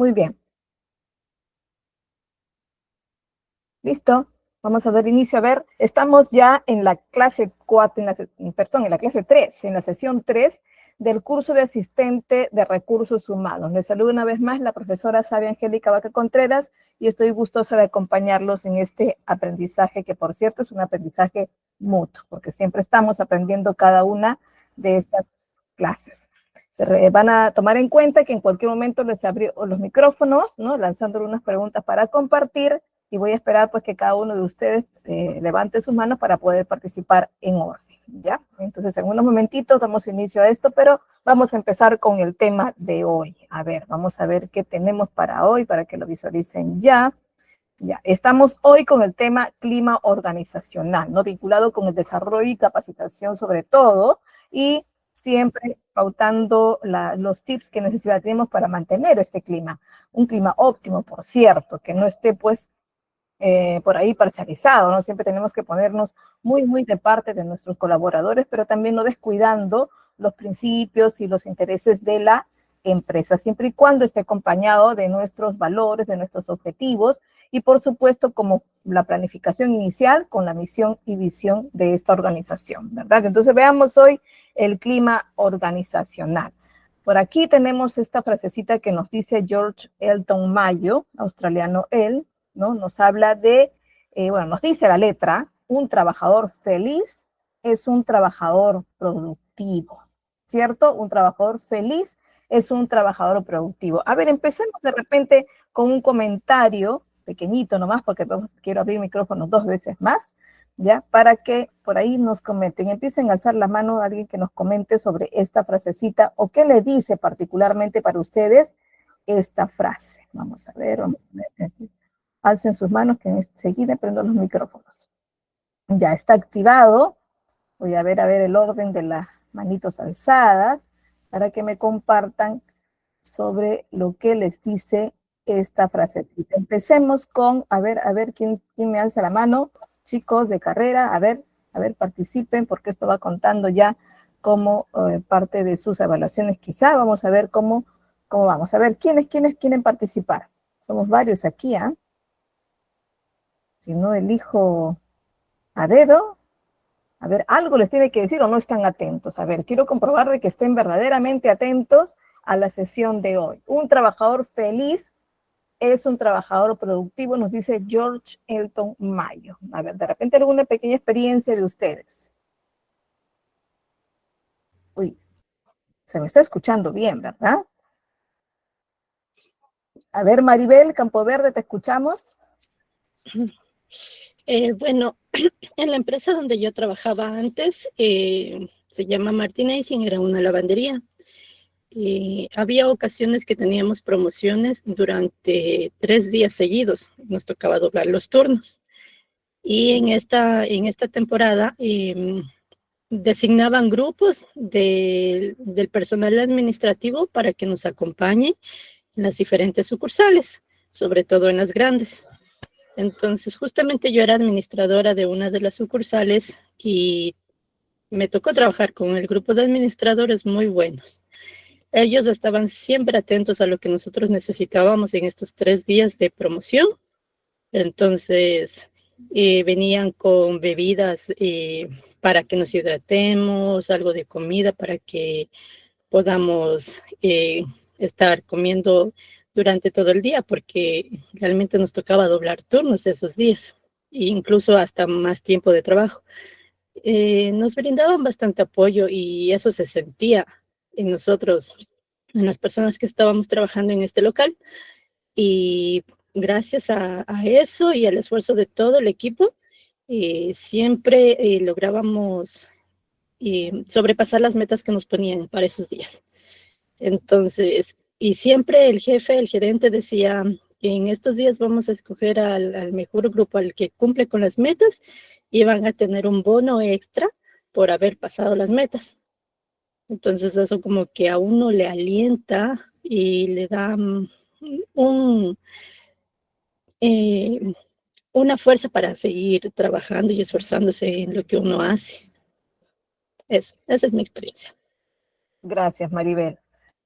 Muy bien. ¿Listo? Vamos a dar inicio. A ver, estamos ya en la clase 4, en la clase 3, en la sesión 3 del curso de asistente de recursos humanos. Les saludo una vez más la profesora Sabia Angélica Vaca Contreras y estoy gustosa de acompañarlos en este aprendizaje, que por cierto es un aprendizaje mutuo, porque siempre estamos aprendiendo cada una de estas clases. Van a tomar en cuenta que en cualquier momento les abrí los micrófonos, ¿no? Lanzándole unas preguntas para compartir, y voy a esperar pues que cada uno de ustedes levante sus manos para poder participar en orden, ¿ya? Entonces, en unos momentitos damos inicio a esto, pero vamos a empezar con el tema de hoy. A ver, vamos a ver qué tenemos para hoy, para que lo visualicen ya. Ya, estamos hoy con el tema clima organizacional, ¿no? Vinculado con el desarrollo y capacitación sobre todo, y siempre pautando los tips que necesitaremos para mantener este clima. Un clima óptimo, por cierto, que no esté pues por ahí parcializado, ¿no? Siempre tenemos que ponernos muy de parte de nuestros colaboradores, pero también no descuidando los principios y los intereses de la empresa, siempre y cuando esté acompañado de nuestros valores, de nuestros objetivos y, por supuesto, como la planificación inicial con la misión y visión de esta organización, ¿verdad? Entonces, veamos hoy el clima organizacional. Por aquí tenemos esta frasecita que nos dice George Elton Mayo, australiano él, ¿no? Nos habla de, bueno, nos dice la letra, un trabajador feliz es un trabajador productivo, ¿cierto? Un trabajador feliz es un trabajador productivo. A ver, empecemos de repente con un comentario pequeñito nomás, porque quiero abrir micrófonos 2 veces más, ¿ya? Para que por ahí nos comenten, empiecen a alzar la mano a alguien que nos comente sobre esta frasecita o qué le dice particularmente para ustedes esta frase. Vamos a ver. Alcen sus manos que enseguida prendo los micrófonos. Ya está activado. Voy a ver el orden de las manitos alzadas para que me compartan sobre lo que les dice esta frasecita. Empecemos con, a ver, ¿quién me alza la mano? Chicos de carrera, a ver, participen, porque esto va contando ya como parte de sus evaluaciones quizá. Vamos a ver cómo vamos. A ver, ¿quiénes quieren participar? Somos varios aquí, ¿ah? Si no elijo a dedo, a ver, algo les tiene que decir o no están atentos. A ver, quiero comprobar de que estén verdaderamente atentos a la sesión de hoy. Un trabajador feliz es un trabajador productivo, nos dice George Elton Mayo. A ver, de repente alguna pequeña experiencia de ustedes. Uy, se me está escuchando bien, ¿verdad? A ver, Maribel Campoverde, ¿te escuchamos? Bueno, en la empresa donde yo trabajaba antes, se llama Martinezing, era una lavandería. Había ocasiones que teníamos promociones durante 3 días seguidos, nos tocaba doblar los turnos. Y en esta temporada designaban grupos del personal administrativo para que nos acompañe en las diferentes sucursales, sobre todo en las grandes. Entonces, justamente yo era administradora de una de las sucursales y me tocó trabajar con el grupo de administradores muy buenos. Ellos estaban siempre atentos a lo que nosotros necesitábamos en estos 3 días de promoción. Entonces, venían con bebidas para que nos hidratemos, algo de comida para que podamos estar comiendo durante todo el día, porque realmente nos tocaba doblar turnos esos días, e incluso hasta más tiempo de trabajo. Nos brindaban bastante apoyo y eso se sentía en nosotros, en las personas que estábamos trabajando en este local. Y gracias a eso y al esfuerzo de todo el equipo, siempre lográbamos sobrepasar las metas que nos ponían para esos días. Entonces, y siempre el jefe, el gerente decía, en estos días vamos a escoger al mejor grupo, al que cumple con las metas, y van a tener un bono extra por haber pasado las metas. Entonces, eso como que a uno le alienta y le da un, eh, una fuerza para seguir trabajando y esforzándose en lo que uno hace. Eso, esa es mi experiencia. Gracias, Maribel.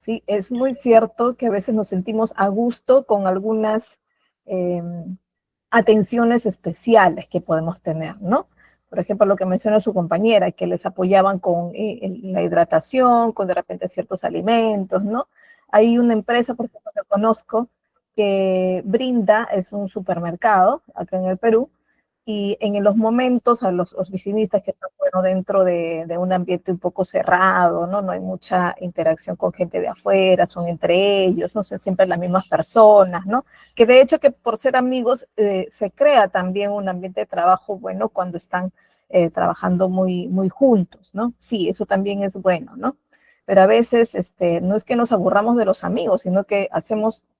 ¿sí? Es muy cierto que a veces nos sentimos a gusto con algunas atenciones especiales que podemos tener, ¿no? Por ejemplo, lo que menciona su compañera, que les apoyaban con la hidratación, con de repente ciertos alimentos, ¿no? Hay una empresa, por ejemplo, que conozco, que brinda, es un supermercado acá en el Perú, y en los momentos a los oficinistas que están bueno, dentro de un ambiente un poco cerrado, ¿no? No hay mucha interacción con gente de afuera, son entre ellos, no son siempre las mismas personas, ¿no? Que de hecho que por ser amigos se crea también un ambiente de trabajo bueno cuando están trabajando muy juntos, ¿no? Sí, eso también es bueno, ¿no? Pero a veces no es que nos aburramos de los amigos, sino que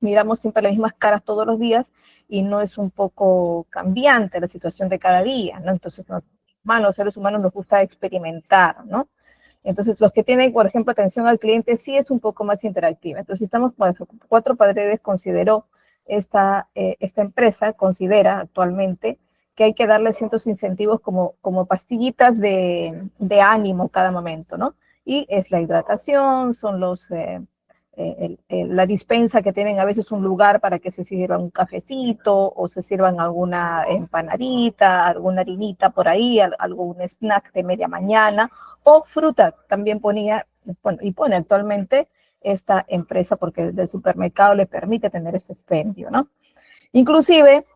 miramos siempre las mismas caras todos los días y no es un poco cambiante la situación de cada día, ¿no? Entonces, los seres humanos nos gusta experimentar, ¿no? Entonces, los que tienen, por ejemplo, atención al cliente sí es un poco más interactiva. Entonces, si estamos, por ejemplo, Cuatro Paredes consideró esta empresa, considera actualmente que hay que darle ciertos incentivos como pastillitas de ánimo cada momento, ¿no? Y es la hidratación, son la dispensa que tienen a veces un lugar para que se sirvan un cafecito o se sirvan alguna empanadita, alguna harinita por ahí, algún snack de media mañana o fruta. También ponía, bueno, y pone actualmente esta empresa porque el supermercado le permite tener este expendio, ¿no? Inclusive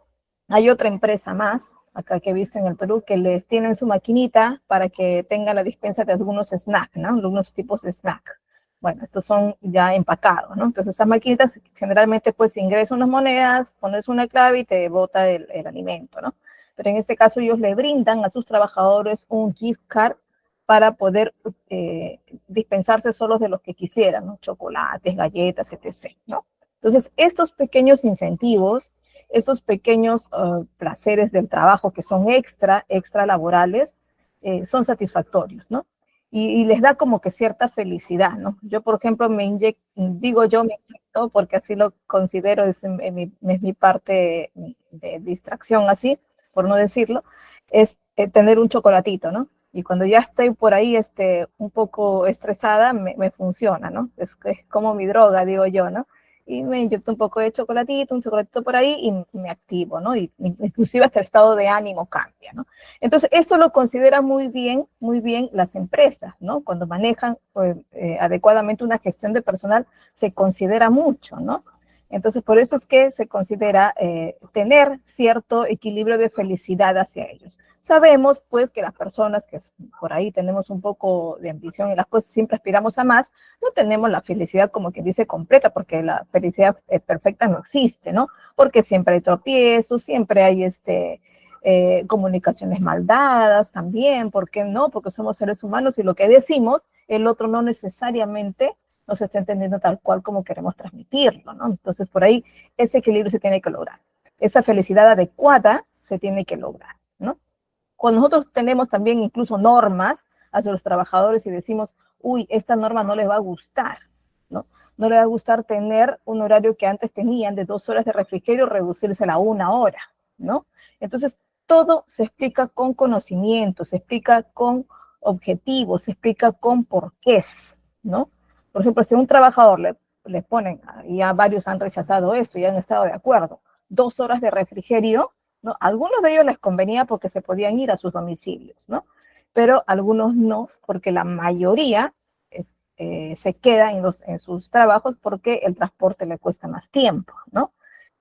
hay otra empresa más, acá que he visto en el Perú, que les tienen su maquinita para que tenga la dispensa de algunos snacks, ¿no? Algunos tipos de snack. Bueno, estos son ya empacados, ¿no? Entonces, esas maquinitas generalmente pues ingresas unas monedas, pones una clave y te bota el alimento, ¿no? Pero en este caso ellos le brindan a sus trabajadores un gift card para poder dispensarse solos de los que quisieran, ¿no? Chocolates, galletas, etc., ¿no? Entonces, estos pequeños incentivos, estos pequeños placeres del trabajo que son extra laborales, son satisfactorios, ¿no? Y les da como que cierta felicidad, ¿no? Yo, por ejemplo, me inyecto porque así lo considero, es mi parte de distracción así, por no decirlo, es tener un chocolatito, ¿no? Y cuando ya estoy por ahí un poco estresada, me funciona, ¿no? Es como mi droga, digo yo, ¿no? Y me inyecto un poco de chocolatito, un chocolatito por ahí y me activo, ¿no? Y inclusive hasta el estado de ánimo cambia, ¿no? Entonces, esto lo considera muy bien las empresas, ¿no? Cuando manejan adecuadamente una gestión de personal, se considera mucho, ¿no? Entonces, por eso es que se considera tener cierto equilibrio de felicidad hacia ellos. Sabemos, pues, que las personas que por ahí tenemos un poco de ambición y las cosas siempre aspiramos a más, no tenemos la felicidad como quien dice completa, porque la felicidad perfecta no existe, ¿no? Porque siempre hay tropiezos, siempre hay comunicaciones mal dadas también, ¿por qué no? Porque somos seres humanos y lo que decimos, el otro no necesariamente nos está entendiendo tal cual como queremos transmitirlo, ¿no? Entonces, por ahí ese equilibrio se tiene que lograr. Esa felicidad adecuada se tiene que lograr, ¿no? Cuando nosotros tenemos también incluso normas hacia los trabajadores y decimos, uy, esta norma no les va a gustar, ¿no? No les va a gustar tener un horario que antes tenían de 2 horas de refrigerio, reducírsela a 1 hora, ¿no? Entonces, todo se explica con conocimiento, se explica con objetivos, se explica con porqués, ¿no? Por ejemplo, si a un trabajador le ponen, ya varios han rechazado esto y han estado de acuerdo, 2 horas de refrigerio, ¿no? Algunos de ellos les convenía porque se podían ir a sus domicilios, ¿no? Pero algunos no, porque la mayoría se queda en sus trabajos porque el transporte le cuesta más tiempo, ¿no?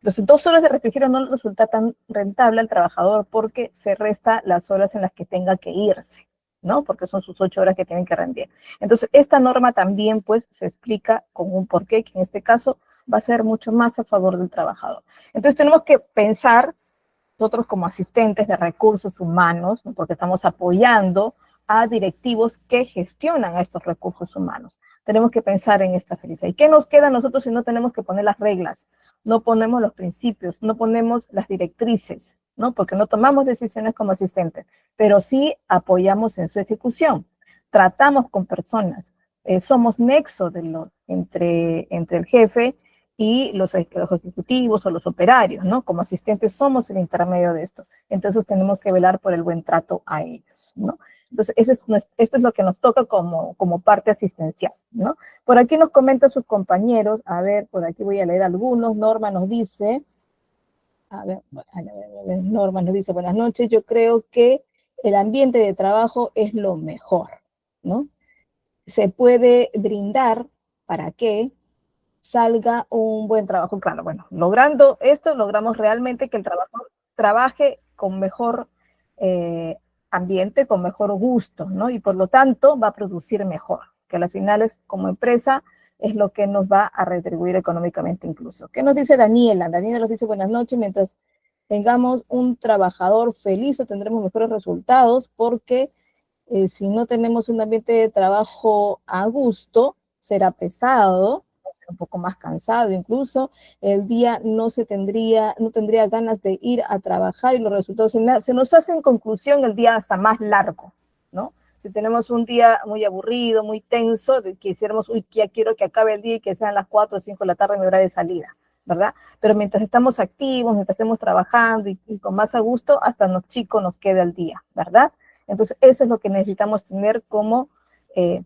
Entonces, 2 horas de refrigerio no resulta tan rentable al trabajador porque se resta las horas en las que tenga que irse, ¿no? Porque son sus 8 horas que tienen que rendir. Entonces, esta norma también, pues, se explica con un porqué, que en este caso va a ser mucho más a favor del trabajador. Entonces, tenemos que pensar nosotros como asistentes de recursos humanos, ¿no? Porque estamos apoyando a directivos que gestionan a estos recursos humanos. Tenemos que pensar en esta felicidad. ¿Y qué nos queda a nosotros si no tenemos que poner las reglas? No ponemos los principios, no ponemos las directrices, ¿no? Porque no tomamos decisiones como asistentes, pero sí apoyamos en su ejecución. Tratamos con personas, somos nexo entre el jefe y los ejecutivos o los operarios, ¿no? Como asistentes somos el intermedio de esto. Entonces tenemos que velar por el buen trato a ellos, ¿no? Entonces, esto es lo que nos toca como parte asistencial, ¿no? Por aquí nos comentan sus compañeros, a ver, por aquí voy a leer algunos. Norma nos dice, a ver, Norma nos dice, buenas noches, yo creo que el ambiente de trabajo es lo mejor, ¿no? Se puede brindar para que salga un buen trabajo. Claro, bueno, logrando esto, logramos realmente que el trabajador trabaje con mejor ambiente, con mejor gusto, ¿no? Y por lo tanto va a producir mejor, que al final es como empresa es lo que nos va a retribuir económicamente incluso. ¿Qué nos dice Daniela? Daniela nos dice buenas noches, mientras tengamos un trabajador feliz tendremos mejores resultados porque si no tenemos un ambiente de trabajo a gusto, será pesado, un poco más cansado incluso, el día no tendría ganas de ir a trabajar y los resultados se nos hace en conclusión el día hasta más largo, ¿no? Si tenemos un día muy aburrido, muy tenso, de que hiciéramos, uy, ya quiero que acabe el día y que sean las 4 o 5 de la tarde mi hora de salida, ¿verdad? Pero mientras estamos activos, mientras estemos trabajando y con más a gusto, hasta nos chico nos queda el día, ¿verdad? Entonces, eso es lo que necesitamos tener como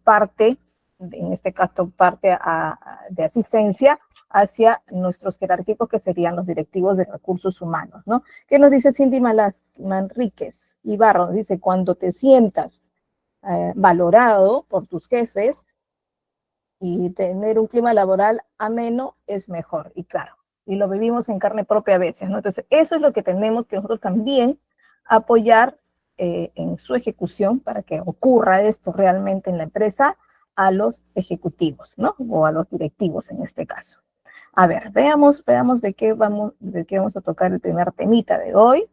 parte, en este caso, parte de asistencia hacia nuestros jerárquicos, que serían los directivos de recursos humanos, ¿no? ¿Qué nos dice Cindy Manríquez Ibarro? Nos dice, cuando te sientas valorado por tus jefes y tener un clima laboral ameno es mejor, y claro, y lo vivimos en carne propia a veces, ¿no? Entonces, eso es lo que tenemos que nosotros también apoyar en su ejecución para que ocurra esto realmente en la empresa a los ejecutivos, ¿no? O a los directivos en este caso. A ver, veamos de qué vamos a tocar el primer temita de hoy.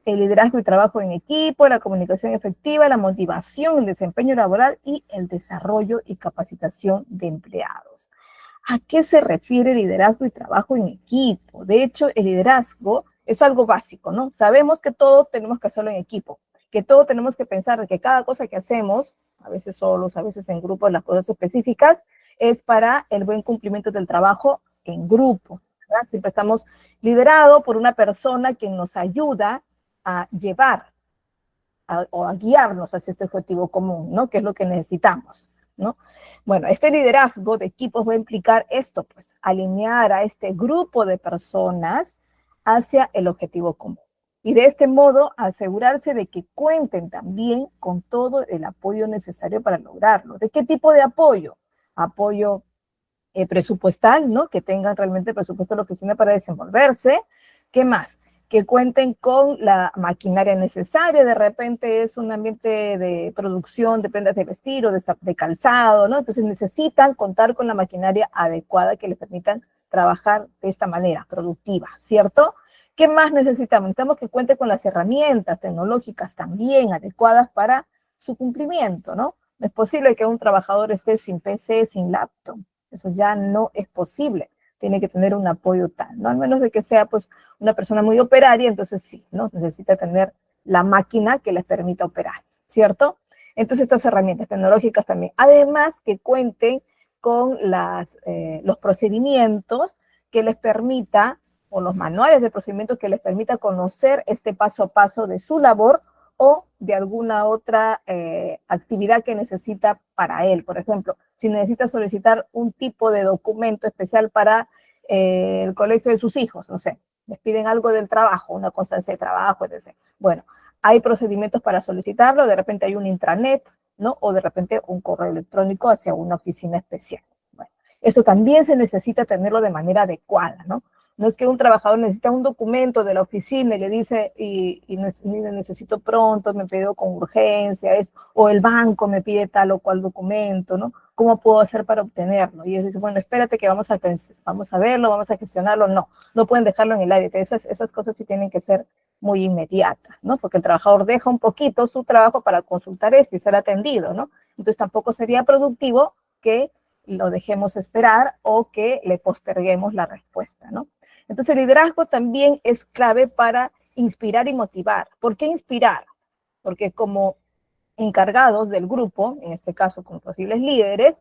El liderazgo y trabajo en equipo, la comunicación efectiva, la motivación, el desempeño laboral y el desarrollo y capacitación de empleados. ¿A qué se refiere liderazgo y trabajo en equipo? De hecho, el liderazgo es algo básico, ¿no? Sabemos que todo tenemos que hacerlo en equipo, que todo tenemos que pensar de que cada cosa que hacemos, a veces solos, a veces en grupo, las cosas específicas, es para el buen cumplimiento del trabajo en grupo, ¿verdad? Siempre estamos liderados por una persona que nos ayuda a llevar o a guiarnos hacia este objetivo común, ¿no? Que es lo que necesitamos, ¿no? Bueno, este liderazgo de equipos va a implicar esto, pues, alinear a este grupo de personas hacia el objetivo común. Y de este modo, asegurarse de que cuenten también con todo el apoyo necesario para lograrlo. ¿De qué tipo de apoyo? Apoyo presupuestal, ¿no? Que tengan realmente presupuesto de la oficina para desenvolverse. ¿Qué más? Que cuenten con la maquinaria necesaria, de repente es un ambiente de producción de prendas de vestir o de calzado, ¿no? Entonces necesitan contar con la maquinaria adecuada que les permitan trabajar de esta manera, productiva, ¿cierto? ¿Qué más necesitamos? Necesitamos que cuente con las herramientas tecnológicas también adecuadas para su cumplimiento, ¿no? No es posible que un trabajador esté sin PC, sin laptop. Eso ya no es posible. Tiene que tener un apoyo tal, ¿no? Al menos de que sea, pues, una persona muy operaria, entonces sí, ¿no? Necesita tener la máquina que les permita operar, ¿cierto? Entonces, estas herramientas tecnológicas también. Además, que cuenten con los procedimientos que les permita, o los manuales de procedimientos que les permita conocer este paso a paso de su labor o de alguna otra actividad que necesita para él. Por ejemplo, si necesita solicitar un tipo de documento especial para el colegio de sus hijos, no sé, les piden algo del trabajo, una constancia de trabajo, etc. Bueno, hay procedimientos para solicitarlo, de repente hay un intranet, ¿no? O de repente un correo electrónico hacia una oficina especial. Bueno, eso también se necesita tenerlo de manera adecuada, ¿no? No es que un trabajador necesita un documento de la oficina y le dice, y necesito pronto, me pidió con urgencia, o el banco me pide tal o cual documento, ¿no? ¿Cómo puedo hacer para obtenerlo? Y ellos dicen, bueno, espérate que vamos a verlo, vamos a gestionarlo. No, no pueden dejarlo en el aire. Esas cosas sí tienen que ser muy inmediatas, ¿no? Porque el trabajador deja un poquito su trabajo para consultar esto y ser atendido, ¿no? Entonces tampoco sería productivo que lo dejemos esperar o que le posterguemos la respuesta, ¿no? Entonces, el liderazgo también es clave para inspirar y motivar. ¿Por qué inspirar? Porque como encargados del grupo, en este caso como posibles líderes,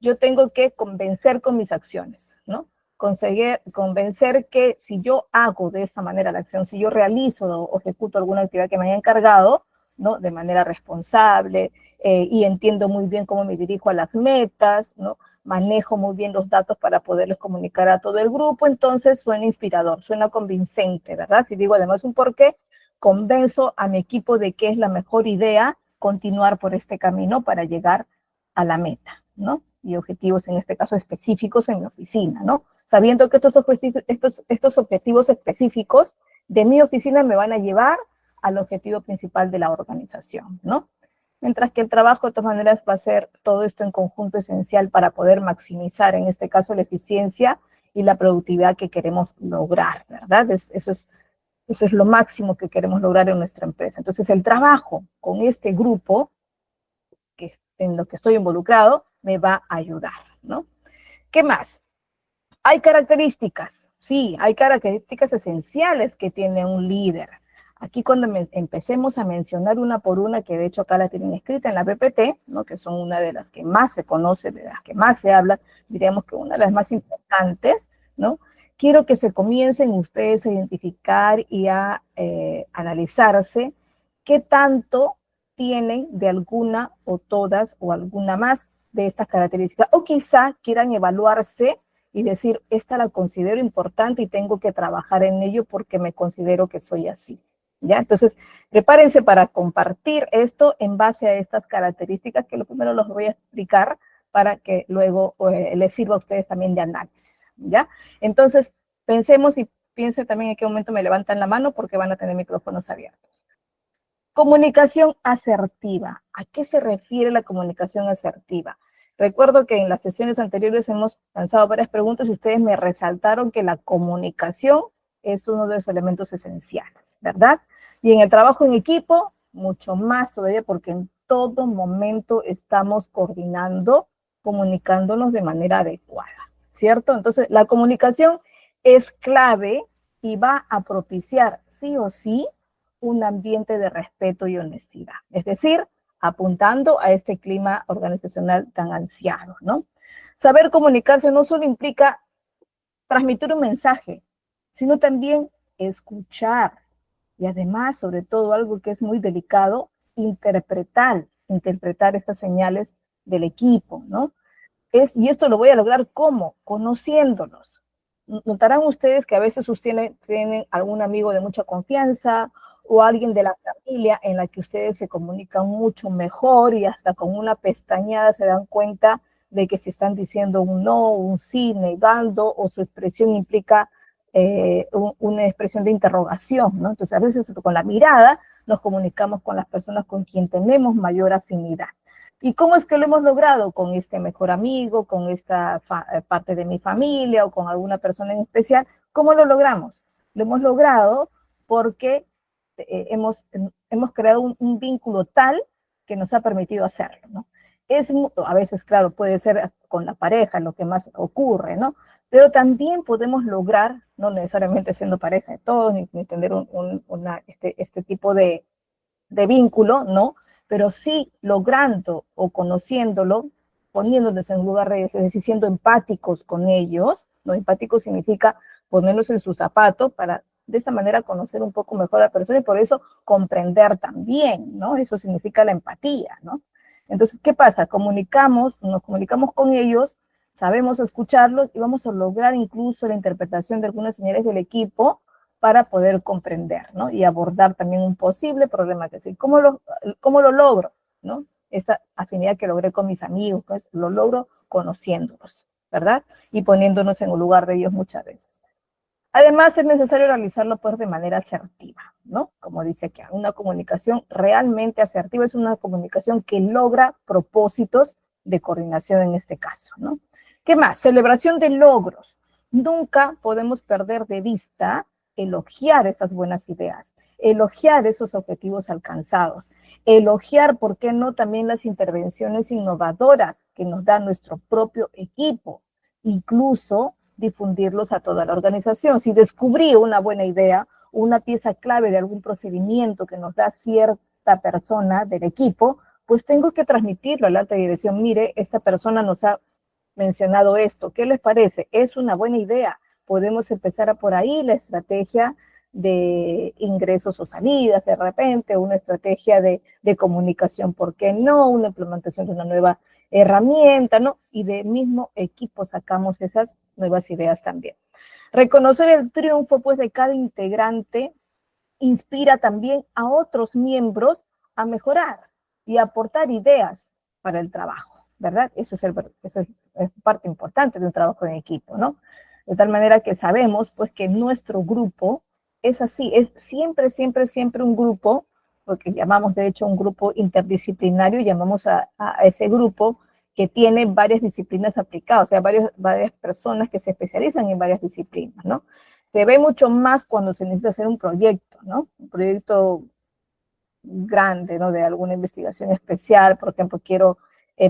yo tengo que convencer con mis acciones, ¿no? Convencer que si yo hago de esta manera la acción, si yo realizo o ejecuto alguna actividad que me haya encargado, ¿no? De manera responsable, y entiendo muy bien cómo me dirijo a las metas, ¿no? Manejo muy bien los datos para poderles comunicar a todo el grupo, entonces suena inspirador, suena convincente, ¿verdad? Si digo además un porqué, convenzo a mi equipo de que es la mejor idea continuar por este camino para llegar a la meta, ¿no? Y objetivos, en este caso, específicos en mi oficina, ¿no? Sabiendo que estos objetivos específicos de mi oficina me van a llevar al objetivo principal de la organización, ¿no? Mientras que el trabajo, de todas maneras, va a ser todo esto en conjunto esencial para poder maximizar, en este caso, la eficiencia y la productividad que queremos lograr, ¿verdad? Eso es lo máximo que queremos lograr en nuestra empresa. Entonces, el trabajo con este grupo en lo que estoy involucrado me va a ayudar, ¿no? ¿Qué más? Hay características, sí, hay características esenciales que tiene un líder. Aquí cuando empecemos a mencionar una por una, que de hecho acá la tienen escrita en la PPT, ¿no? Que son una de las que más se conoce, de las que más se habla, diríamos que una de las más importantes, ¿no? Quiero que se comiencen ustedes a identificar y a analizarse qué tanto tienen de alguna o todas o alguna más de estas características. O quizá quieran evaluarse y decir, esta la considero importante y tengo que trabajar en ello porque me considero que soy así. ¿Ya? Entonces, prepárense para compartir esto en base a estas características que lo primero los voy a explicar para que luego les sirva a ustedes también de análisis. ¿Ya? Entonces, pensemos y piensen también en qué momento me levantan la mano porque van a tener micrófonos abiertos. Comunicación asertiva. ¿A qué se refiere la comunicación asertiva? Recuerdo que en las sesiones anteriores hemos lanzado varias preguntas y ustedes me resaltaron que la comunicación es uno de los elementos esenciales, ¿verdad? Y en el trabajo en equipo, mucho más todavía, porque en todo momento estamos coordinando, comunicándonos de manera adecuada, ¿cierto? Entonces, la comunicación es clave y va a propiciar, sí o sí, un ambiente de respeto y honestidad. Es decir, apuntando a este clima organizacional tan ansiado, ¿no? Saber comunicarse no solo implica transmitir un mensaje, sino también escuchar y además, sobre todo, algo que es muy delicado, interpretar estas señales del equipo, ¿no? Y esto lo voy a lograr ¿cómo? Conociéndolos. Notarán ustedes que a veces ustedes tienen algún amigo de mucha confianza o alguien de la familia en la que ustedes se comunican mucho mejor y hasta con una pestañeada se dan cuenta de que si están diciendo un no, un sí, negando, o su expresión implica una expresión de interrogación, ¿no? Entonces, a veces con la mirada nos comunicamos con las personas con quien tenemos mayor afinidad. ¿Y cómo es que lo hemos logrado? Con este mejor amigo, con esta parte de mi familia o con alguna persona en especial. ¿Cómo lo logramos? Lo hemos logrado porque hemos creado un vínculo tal que nos ha permitido hacerlo, ¿no? A veces, claro, puede ser con la pareja lo que más ocurre, ¿no? Pero también podemos lograr, no necesariamente siendo pareja de todos, ni tener este tipo de vínculo, ¿no? Pero sí logrando o conociéndolo, poniéndoles en lugar de ellos, es decir, siendo empáticos con ellos, ¿no? Empático significa ponernos en sus zapatos para de esa manera conocer un poco mejor a la persona y por eso comprender también, ¿no? Eso significa la empatía, ¿no? Entonces, ¿qué pasa? Nos comunicamos con ellos, sabemos escucharlos y vamos a lograr incluso la interpretación de algunas señales del equipo para poder comprender, ¿no? Y abordar también un posible problema. Es decir, ¿cómo lo logro? ¿No? Esta afinidad que logré con mis amigos, pues lo logro conociéndolos, ¿verdad? Y poniéndonos en el lugar de ellos muchas veces. Además, es necesario realizarlo pues de manera asertiva, ¿no? Como dice aquí, una comunicación realmente asertiva es una comunicación que logra propósitos de coordinación en este caso, ¿no? ¿Qué más? Celebración de logros. Nunca podemos perder de vista elogiar esas buenas ideas, elogiar esos objetivos alcanzados, elogiar, ¿por qué no?, también las intervenciones innovadoras que nos da nuestro propio equipo, incluso difundirlos a toda la organización. Si descubrí una buena idea, una pieza clave de algún procedimiento que nos da cierta persona del equipo, pues tengo que transmitirlo a la alta dirección. Mire, esta persona nos ha mencionado esto, ¿qué les parece? Es una buena idea. Podemos empezar por ahí la estrategia de ingresos o salidas de repente, una estrategia de comunicación, ¿por qué no? Una implementación de una nueva herramienta, ¿no? Y de mismo equipo sacamos esas nuevas ideas también. Reconocer el triunfo, pues, de cada integrante inspira también a otros miembros a mejorar y a aportar ideas para el trabajo, ¿verdad? Eso es parte importante de un trabajo en equipo, ¿no? De tal manera que sabemos, pues, que nuestro grupo es así, es siempre, siempre, siempre un grupo, porque llamamos, de hecho, un grupo interdisciplinario, llamamos a ese grupo que tiene varias disciplinas aplicadas, o sea, varias personas que se especializan en varias disciplinas, ¿no? Se ve mucho más cuando se necesita hacer un proyecto, ¿no? Un proyecto grande, ¿no? De alguna investigación especial, por ejemplo, quiero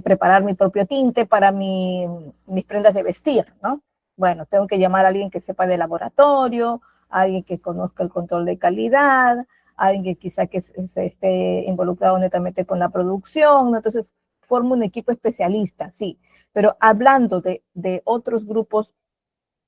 preparar mi propio tinte para mis prendas de vestir, ¿no? Bueno, tengo que llamar a alguien que sepa de laboratorio, a alguien que conozca el control de calidad, a alguien que quizá que se esté involucrado netamente con la producción, ¿no? Entonces, formo un equipo especialista, sí, pero hablando de otros grupos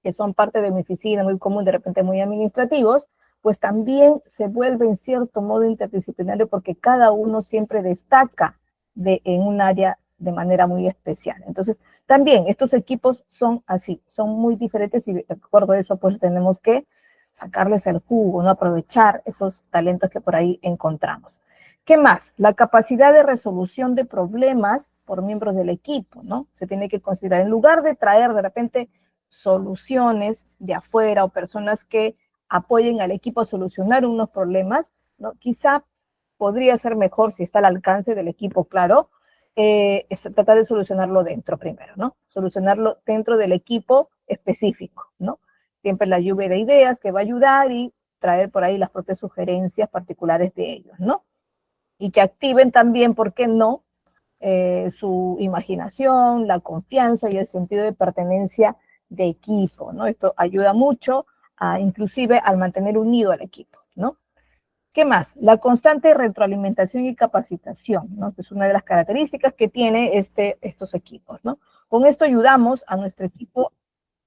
que son parte de mi oficina, muy común, de repente muy administrativos, pues también se vuelve en cierto modo interdisciplinario porque cada uno siempre destaca en un área de manera muy especial. Entonces, también estos equipos son así, son muy diferentes y de acuerdo a eso, pues tenemos que sacarles el jugo, ¿no? Aprovechar esos talentos que por ahí encontramos. ¿Qué más? La capacidad de resolución de problemas por miembros del equipo, ¿no? Se tiene que considerar, en lugar de traer de repente soluciones de afuera o personas que apoyen al equipo a solucionar unos problemas, ¿no? Quizá podría ser mejor si está al alcance del equipo, claro, tratar de solucionarlo dentro primero, ¿no? Solucionarlo dentro del equipo específico, ¿no? Siempre la lluvia de ideas que va a ayudar y traer por ahí las propias sugerencias particulares de ellos, ¿no? Y que activen también, ¿por qué no?, su imaginación, la confianza y el sentido de pertenencia de equipo, ¿no? Esto ayuda mucho, inclusive al mantener unido al equipo, ¿no? ¿Qué más? La constante retroalimentación y capacitación, ¿no? Que es una de las características que tiene estos equipos, ¿no? Con esto ayudamos a nuestro equipo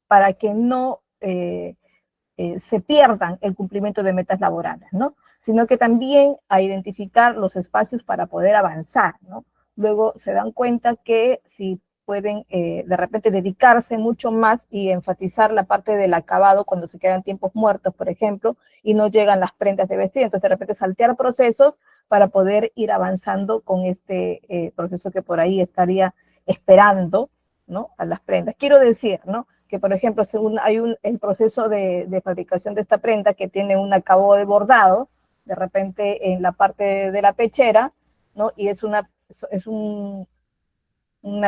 para que no se pierdan el cumplimiento de metas laborales, ¿no? Sino que también a identificar los espacios para poder avanzar, ¿no? Luego se dan cuenta que si pueden de repente dedicarse mucho más y enfatizar la parte del acabado cuando se quedan tiempos muertos, por ejemplo, y no llegan las prendas de vestir, entonces de repente saltear procesos para poder ir avanzando con este proceso que por ahí estaría esperando, ¿no? A las prendas. Quiero decir, ¿no?, que por ejemplo, según hay el proceso de fabricación de esta prenda que tiene un acabado de bordado, de repente en la parte de la pechera, ¿no? Y es una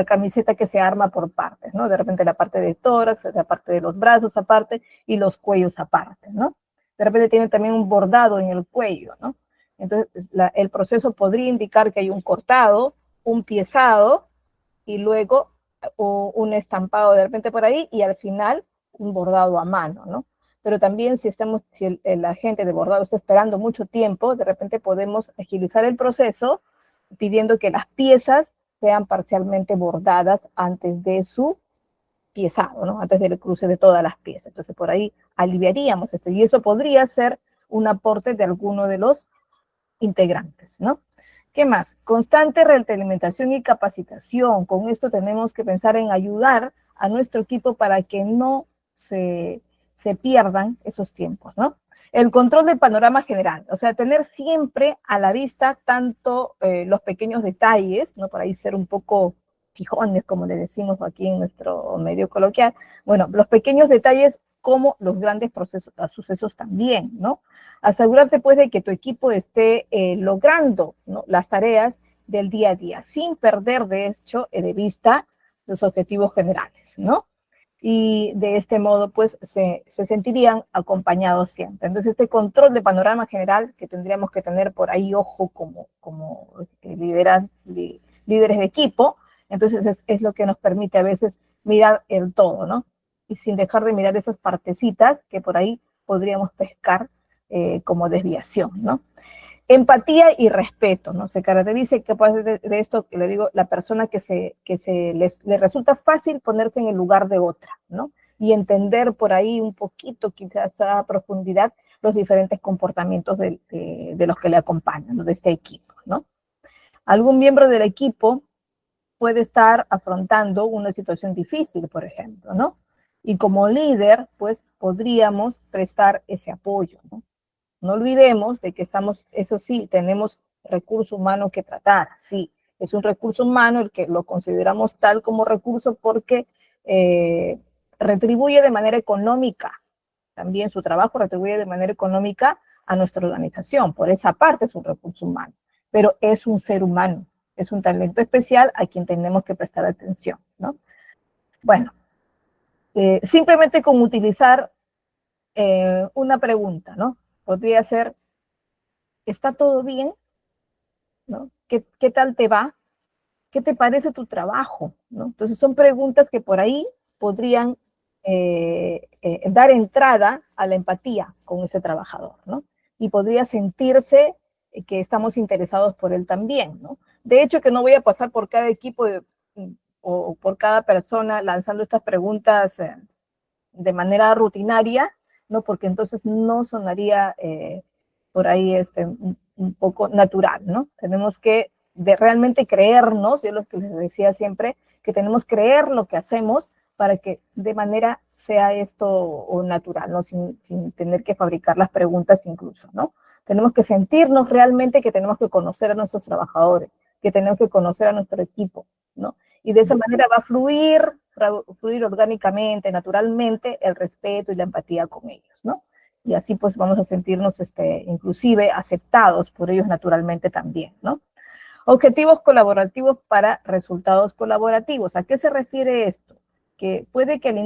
camiseta que se arma por partes, ¿no? De repente la parte de tórax, la parte de los brazos aparte y los cuellos aparte, ¿no? De repente tiene también un bordado en el cuello, ¿no? Entonces, el proceso podría indicar que hay un cortado, un piezado y luego un estampado de repente por ahí y al final un bordado a mano, ¿no? Pero también si el agente de bordado está esperando mucho tiempo, de repente podemos agilizar el proceso pidiendo que las piezas sean parcialmente bordadas antes de su piezado, ¿no? Antes del cruce de todas las piezas. Entonces por ahí aliviaríamos esto y eso podría ser un aporte de alguno de los integrantes, ¿no? ¿Qué más? Constante retroalimentación y capacitación. Con esto tenemos que pensar en ayudar a nuestro equipo para que no se pierdan esos tiempos, ¿no? El control del panorama general, o sea, tener siempre a la vista tanto los pequeños detalles, ¿no? Por ahí ser un poco fijones, como le decimos aquí en nuestro medio coloquial. Bueno, los pequeños detalles como los grandes sucesos también, ¿no? Asegurarte, pues, de que tu equipo esté logrando, ¿no?, las tareas del día a día, sin perder, de hecho, de vista los objetivos generales, ¿no? Y de este modo, pues, se sentirían acompañados siempre. Entonces, este control de panorama general que tendríamos que tener por ahí, ojo, como líderes de equipo, entonces es lo que nos permite a veces mirar el todo, ¿no? Y sin dejar de mirar esas partecitas que por ahí podríamos pescar como desviación, ¿no? Empatía y respeto, ¿no? Se caracteriza capaz de esto, que le digo, la persona que le resulta fácil ponerse en el lugar de otra, ¿no? Y entender por ahí un poquito, quizás a profundidad, los diferentes comportamientos de los que le acompañan, ¿no? De este equipo, ¿no? Algún miembro del equipo puede estar afrontando una situación difícil, por ejemplo, ¿no? Y como líder, pues podríamos prestar ese apoyo, ¿no? No olvidemos de que estamos, eso sí, tenemos recurso humano que tratar, sí, es un recurso humano el que lo consideramos tal como recurso porque retribuye de manera económica, también su trabajo retribuye de manera económica a nuestra organización, por esa parte es un recurso humano, pero es un ser humano, es un talento especial a quien tenemos que prestar atención, ¿no? Bueno, simplemente con utilizar una pregunta, ¿no? Podría ser, ¿está todo bien? ¿No? ¿Qué tal te va? ¿Qué te parece tu trabajo? ¿No? Entonces son preguntas que por ahí podrían dar entrada a la empatía con ese trabajador, ¿no? Y podría sentirse que estamos interesados por él también, ¿no? De hecho, que no voy a pasar por cada equipo o por cada persona lanzando estas preguntas de manera rutinaria, ¿no? Porque entonces no sonaría por ahí un poco natural, ¿no? Tenemos que realmente creernos, yo lo que les decía siempre, que tenemos que creer lo que hacemos para que de manera sea esto o natural, ¿no? Sin tener que fabricar las preguntas incluso, ¿no? Tenemos que sentirnos realmente que tenemos que conocer a nuestros trabajadores, que tenemos que conocer a nuestro equipo, ¿no? Y de esa manera va a fluir orgánicamente, naturalmente, el respeto y la empatía con ellos, ¿no? Y así pues vamos a sentirnos inclusive aceptados por ellos naturalmente también, ¿no? Objetivos colaborativos para resultados colaborativos. ¿A qué se refiere esto? Que puede que al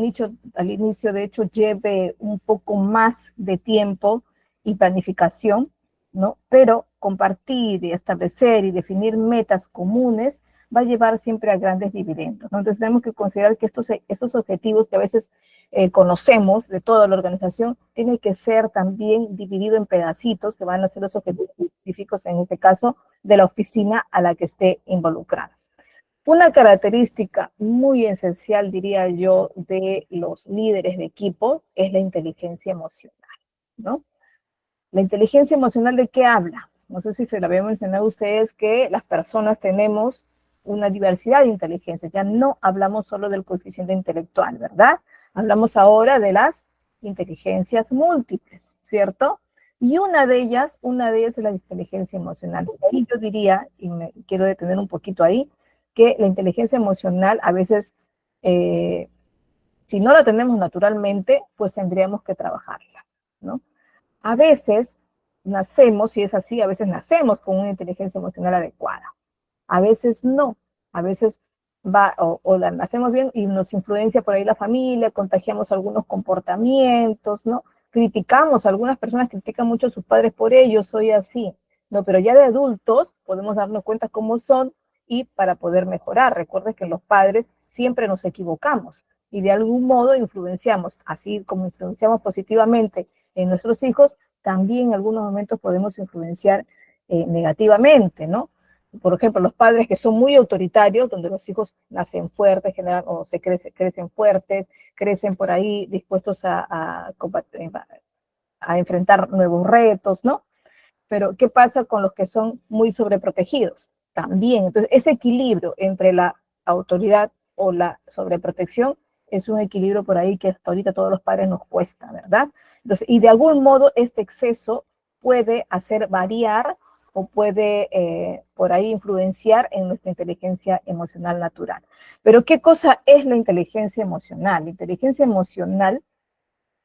inicio de hecho lleve un poco más de tiempo y planificación, ¿no? Pero compartir y establecer y definir metas comunes va a llevar siempre a grandes dividendos, ¿no? Entonces tenemos que considerar que estos objetivos que a veces conocemos de toda la organización, tienen que ser también divididos en pedacitos que van a ser los objetivos específicos, en este caso, de la oficina a la que esté involucrada. Una característica muy esencial, diría yo, de los líderes de equipo es la inteligencia emocional, ¿no? La inteligencia emocional, ¿de qué habla? No sé si se la había mencionado a ustedes que las personas tenemos una diversidad de inteligencias. Ya no hablamos solo del coeficiente intelectual, ¿verdad? Hablamos ahora de las inteligencias múltiples, ¿cierto? Y una de ellas es la inteligencia emocional. Y yo diría, y me quiero detener un poquito ahí, que la inteligencia emocional a veces, si no la tenemos naturalmente, pues tendríamos que trabajarla, ¿no? A veces nacemos, si es así, a veces nacemos con una inteligencia emocional adecuada. A veces no. A veces o la nacemos bien y nos influencia por ahí la familia, contagiamos algunos comportamientos, ¿no? Criticamos, algunas personas critican mucho a sus padres por ello, soy así, ¿no? Pero ya de adultos podemos darnos cuenta cómo son y para poder mejorar. Recuerden que los padres siempre nos equivocamos y de algún modo influenciamos, así como influenciamos positivamente en nuestros hijos, también en algunos momentos podemos influenciar negativamente, ¿no? Por ejemplo, los padres que son muy autoritarios, donde los hijos nacen fuertes, generan, o crecen fuertes, crecen por ahí dispuestos a enfrentar nuevos retos, ¿no? Pero, ¿qué pasa con los que son muy sobreprotegidos? También, entonces, ese equilibrio entre la autoridad o la sobreprotección es un equilibrio por ahí que hasta ahorita a todos los padres nos cuesta, ¿verdad? Entonces, y de algún modo este exceso puede hacer variar o puede por ahí influenciar en nuestra inteligencia emocional natural. Pero, ¿qué cosa es la inteligencia emocional? La inteligencia emocional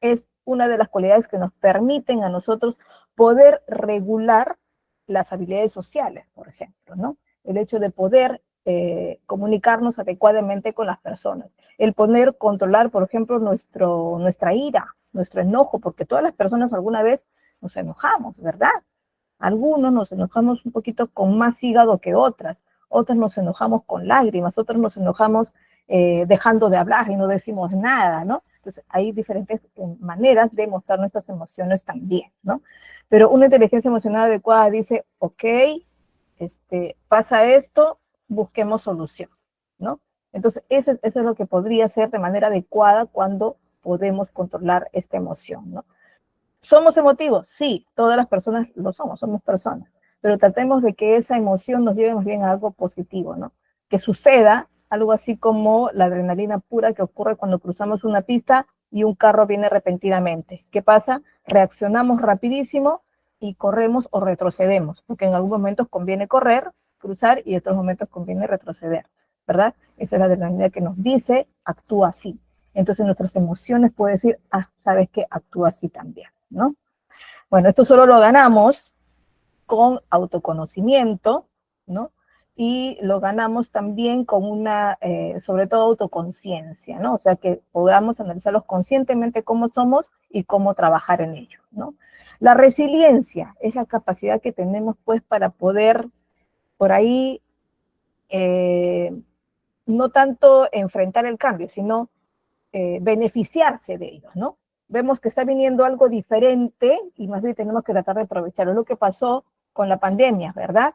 es una de las cualidades que nos permiten a nosotros poder regular las habilidades sociales, por ejemplo, ¿no? El hecho de poder comunicarnos adecuadamente con las personas, el poder controlar, por ejemplo, nuestra ira, nuestro enojo, porque todas las personas alguna vez nos enojamos, ¿verdad? Algunos nos enojamos un poquito con más hígado que otras nos enojamos con lágrimas, otras nos enojamos dejando de hablar y no decimos nada, ¿no? Entonces, hay diferentes maneras de mostrar nuestras emociones también, ¿no? Pero una inteligencia emocional adecuada dice, ok, pasa esto, busquemos solución, ¿no? Entonces, eso es lo que podría ser de manera adecuada cuando podemos controlar esta emoción, ¿no? ¿Somos emotivos? Sí, todas las personas lo somos personas, pero tratemos de que esa emoción nos lleve más bien a algo positivo, ¿no? Que suceda algo así como la adrenalina pura que ocurre cuando cruzamos una pista y un carro viene repentinamente. ¿Qué pasa? Reaccionamos rapidísimo y corremos o retrocedemos, porque en algunos momentos conviene correr, cruzar y en otros momentos conviene retroceder, ¿verdad? Esa es la adrenalina que nos dice, actúa así. Entonces nuestras emociones pueden decir, ah, sabes que actúa así también, ¿no? Bueno, esto solo lo ganamos con autoconocimiento, ¿no? Y lo ganamos también con una, sobre todo, autoconciencia, ¿no? O sea, que podamos analizarlos conscientemente cómo somos y cómo trabajar en ello, ¿no? La resiliencia es la capacidad que tenemos, pues, para poder, por ahí, no tanto enfrentar el cambio, sino beneficiarse de ellos, ¿no? Vemos que está viniendo algo diferente y más bien tenemos que tratar de aprovecharlo. Es lo que pasó con la pandemia, ¿verdad?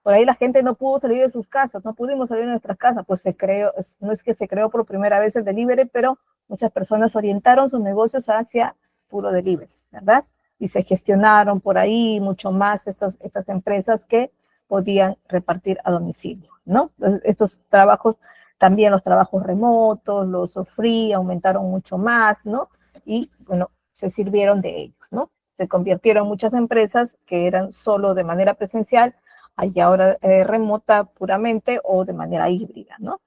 Por ahí la gente no pudo salir de sus casas, no pudimos salir de nuestras casas, pues se creó, no es que se creó por primera vez el delivery, pero muchas personas orientaron sus negocios hacia puro delivery, ¿verdad? Y se gestionaron por ahí mucho más estas empresas que podían repartir a domicilio, ¿no? Entonces, estos trabajos, también los trabajos remotos, los free, aumentaron mucho más, ¿no? Y, bueno, se sirvieron de ellos, ¿no? Se convirtieron muchas empresas que eran solo de manera presencial hay ahora remota puramente o de manera híbrida, ¿no?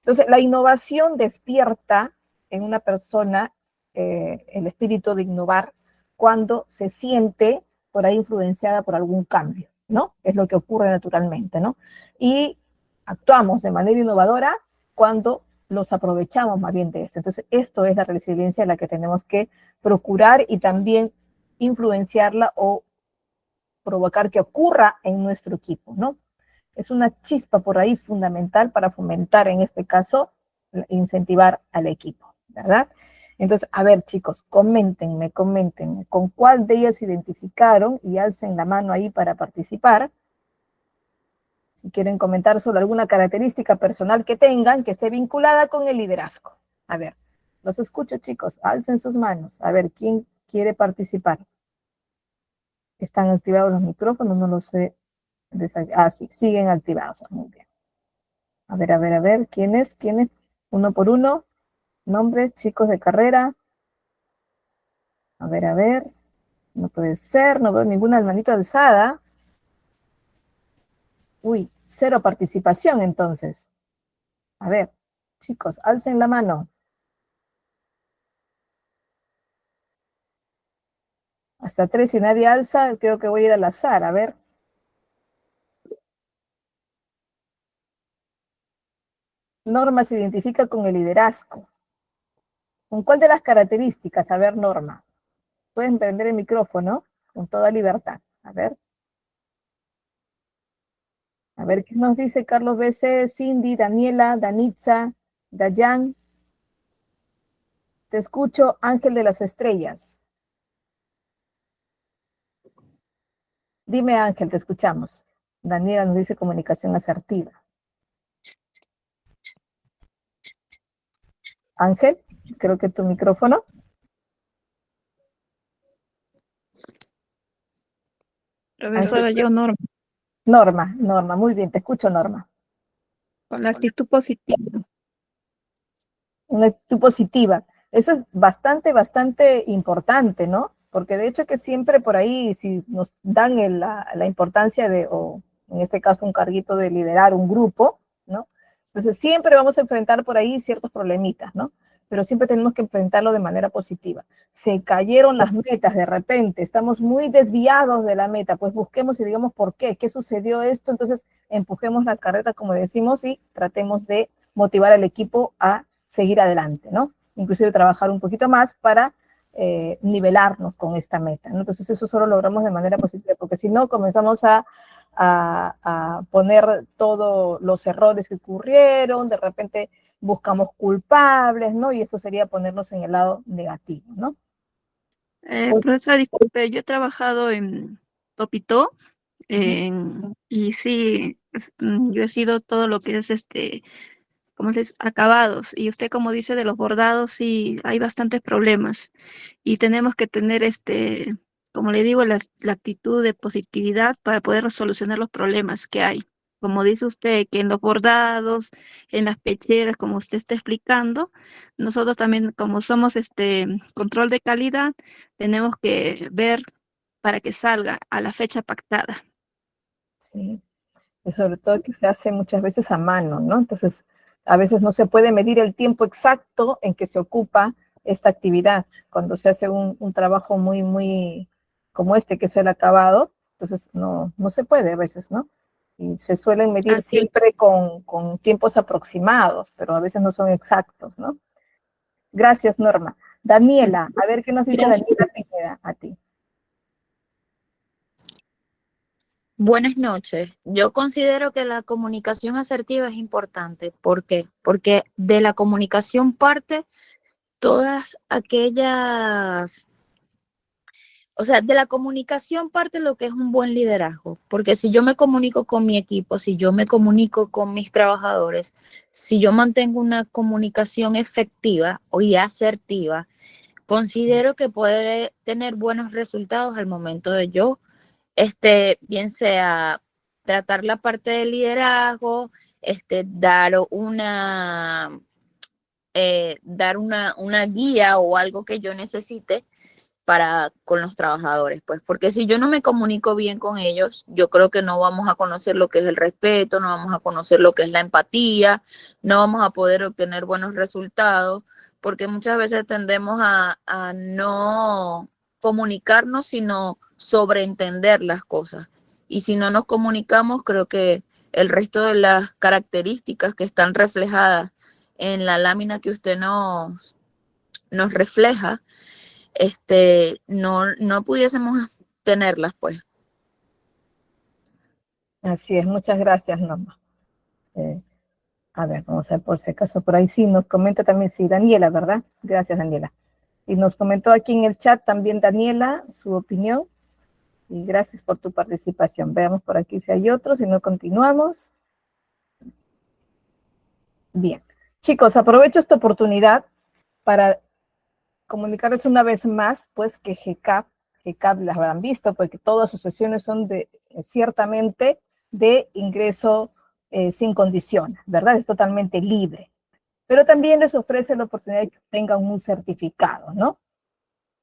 Entonces, la innovación despierta en una persona el espíritu de innovar cuando se siente por ahí influenciada por algún cambio, ¿no? Es lo que ocurre naturalmente, ¿no? Y actuamos de manera innovadora cuando los aprovechamos más bien de esto. Entonces, esto es la resiliencia a la que tenemos que procurar y también influenciarla o provocar que ocurra en nuestro equipo, ¿no? Es una chispa por ahí fundamental para fomentar, en este caso, incentivar al equipo, ¿verdad? Entonces, a ver, chicos, coméntenme, con cuál de ellas se identificaron y alcen la mano ahí para participar. Si quieren comentar sobre alguna característica personal que tengan que esté vinculada con el liderazgo. A ver, los escucho, chicos, alcen sus manos. A ver, ¿quién quiere participar? ¿Están activados los micrófonos? No lo sé. Ah, sí, siguen activados. Muy bien. A ver, ¿quién es? Uno por uno. Nombres, chicos de carrera. A ver. No puede ser, no veo ninguna manito alzada. Uy, cero participación entonces. A ver, chicos, alcen la mano. Hasta tres, si nadie alza, creo que voy a ir al azar. A ver. Norma se identifica con el liderazgo. ¿Con cuál de las características? A ver, Norma. Pueden prender el micrófono con toda libertad. A ver. A ver qué nos dice Carlos BC, Cindy, Daniela, Danitza, Dayan. Te escucho, Ángel de las Estrellas. Dime, Ángel, te escuchamos. Daniela nos dice comunicación asertiva. Ángel, creo que tu micrófono. Profesora, yo Norma, Norma, muy bien, te escucho, Norma. con la actitud positiva. Una actitud positiva. Eso es bastante importante, ¿no? Porque de hecho que siempre por ahí, si nos dan la importancia de, o en este caso un carguito de liderar un grupo, ¿no? Entonces siempre vamos a enfrentar por ahí ciertos problemitas, ¿no? Pero siempre tenemos que enfrentarlo de manera positiva. Se cayeron las metas de repente, estamos muy desviados de la meta, pues busquemos y digamos por qué sucedió esto, entonces empujemos la carreta, como decimos, y tratemos de motivar al equipo a seguir adelante, ¿no? Inclusive trabajar un poquito más para nivelarnos con esta meta, ¿no? Entonces eso solo logramos de manera positiva, porque si no comenzamos a poner todos los errores que ocurrieron, de repente buscamos culpables, ¿no? Y eso sería ponernos en el lado negativo, ¿no? Profesora, disculpe, yo he trabajado en Topito y sí, yo he sido todo lo que es como dices, acabados. Y usted, como dice, de los bordados, sí, hay bastantes problemas. Y tenemos que tener, como le digo, la actitud de positividad para poder solucionar los problemas que hay. Como dice usted, que en los bordados, en las pecheras, como usted está explicando, nosotros también, como somos control de calidad, tenemos que ver para que salga a la fecha pactada. Sí. Y sobre todo que se hace muchas veces a mano, ¿no? Entonces, a veces no se puede medir el tiempo exacto en que se ocupa esta actividad. Cuando se hace un trabajo muy como este, que es el acabado, entonces no se puede a veces, ¿no? Y se suelen medir Así es. siempre con tiempos aproximados, pero a veces no son exactos, ¿no? Gracias, Norma. Daniela, a ver qué nos dice Gracias. Daniela Pineda a ti. Buenas noches. Yo considero que la comunicación asertiva es importante. ¿Por qué? Porque de la comunicación parte todas aquellas, o sea, de la comunicación parte lo que es un buen liderazgo. Porque si yo me comunico con mi equipo, si yo me comunico con mis trabajadores, si yo mantengo una comunicación efectiva y asertiva, considero que puede tener buenos resultados al momento de yo bien sea tratar la parte de liderazgo, dar una guía o algo que yo necesite con los trabajadores, pues, porque si yo no me comunico bien con ellos, yo creo que no vamos a conocer lo que es el respeto, no vamos a conocer lo que es la empatía, no vamos a poder obtener buenos resultados, porque muchas veces tendemos a no comunicarnos, sino sobreentender las cosas. Y si no nos comunicamos, creo que el resto de las características que están reflejadas en la lámina que usted nos refleja, no pudiésemos tenerlas, pues. Así es, muchas gracias, Norma. A ver, vamos a ver por si acaso por ahí sí nos comenta también, sí, Daniela, ¿verdad? Gracias, Daniela. Y nos comentó aquí en el chat también Daniela su opinión. Y gracias por tu participación. Veamos por aquí si hay otros, si no continuamos. Bien. Chicos, aprovecho esta oportunidad para comunicarles una vez más, pues que GCAP las habrán visto, porque todas sus sesiones son ciertamente de ingreso sin condiciones, ¿verdad? Es totalmente libre. Pero también les ofrece la oportunidad de que obtengan un certificado, ¿no?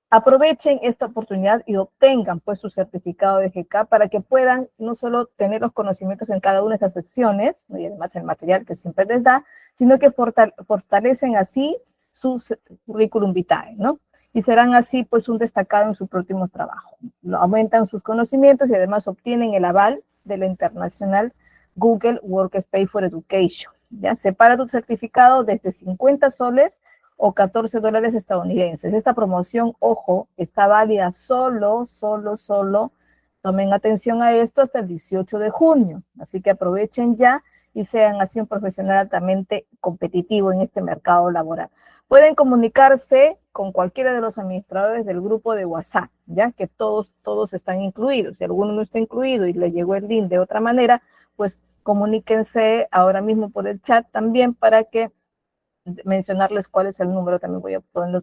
Aprovechen esta oportunidad y obtengan pues su certificado de GK para que puedan no solo tener los conocimientos en cada una de estas secciones, ¿no? Y además el material que siempre les da, sino que fortalecen así su currículum vitae, ¿no? Y serán así pues un destacado en su próximo trabajo. Aumentan sus conocimientos y además obtienen el aval de la internacional Google Workspace for Education. ¿Ya? Separa tu certificado desde 50 soles o 14 dólares estadounidenses. Esta promoción, ojo, está válida solo, tomen atención a esto, hasta el 18 de junio. Así que aprovechen ya y sean así un profesional altamente competitivo en este mercado laboral. Pueden comunicarse con cualquiera de los administradores del grupo de WhatsApp, ya que todos están incluidos. Si alguno no está incluido y le llegó el link de otra manera, pues comuníquense ahora mismo por el chat también para que mencionarles cuál es el número, también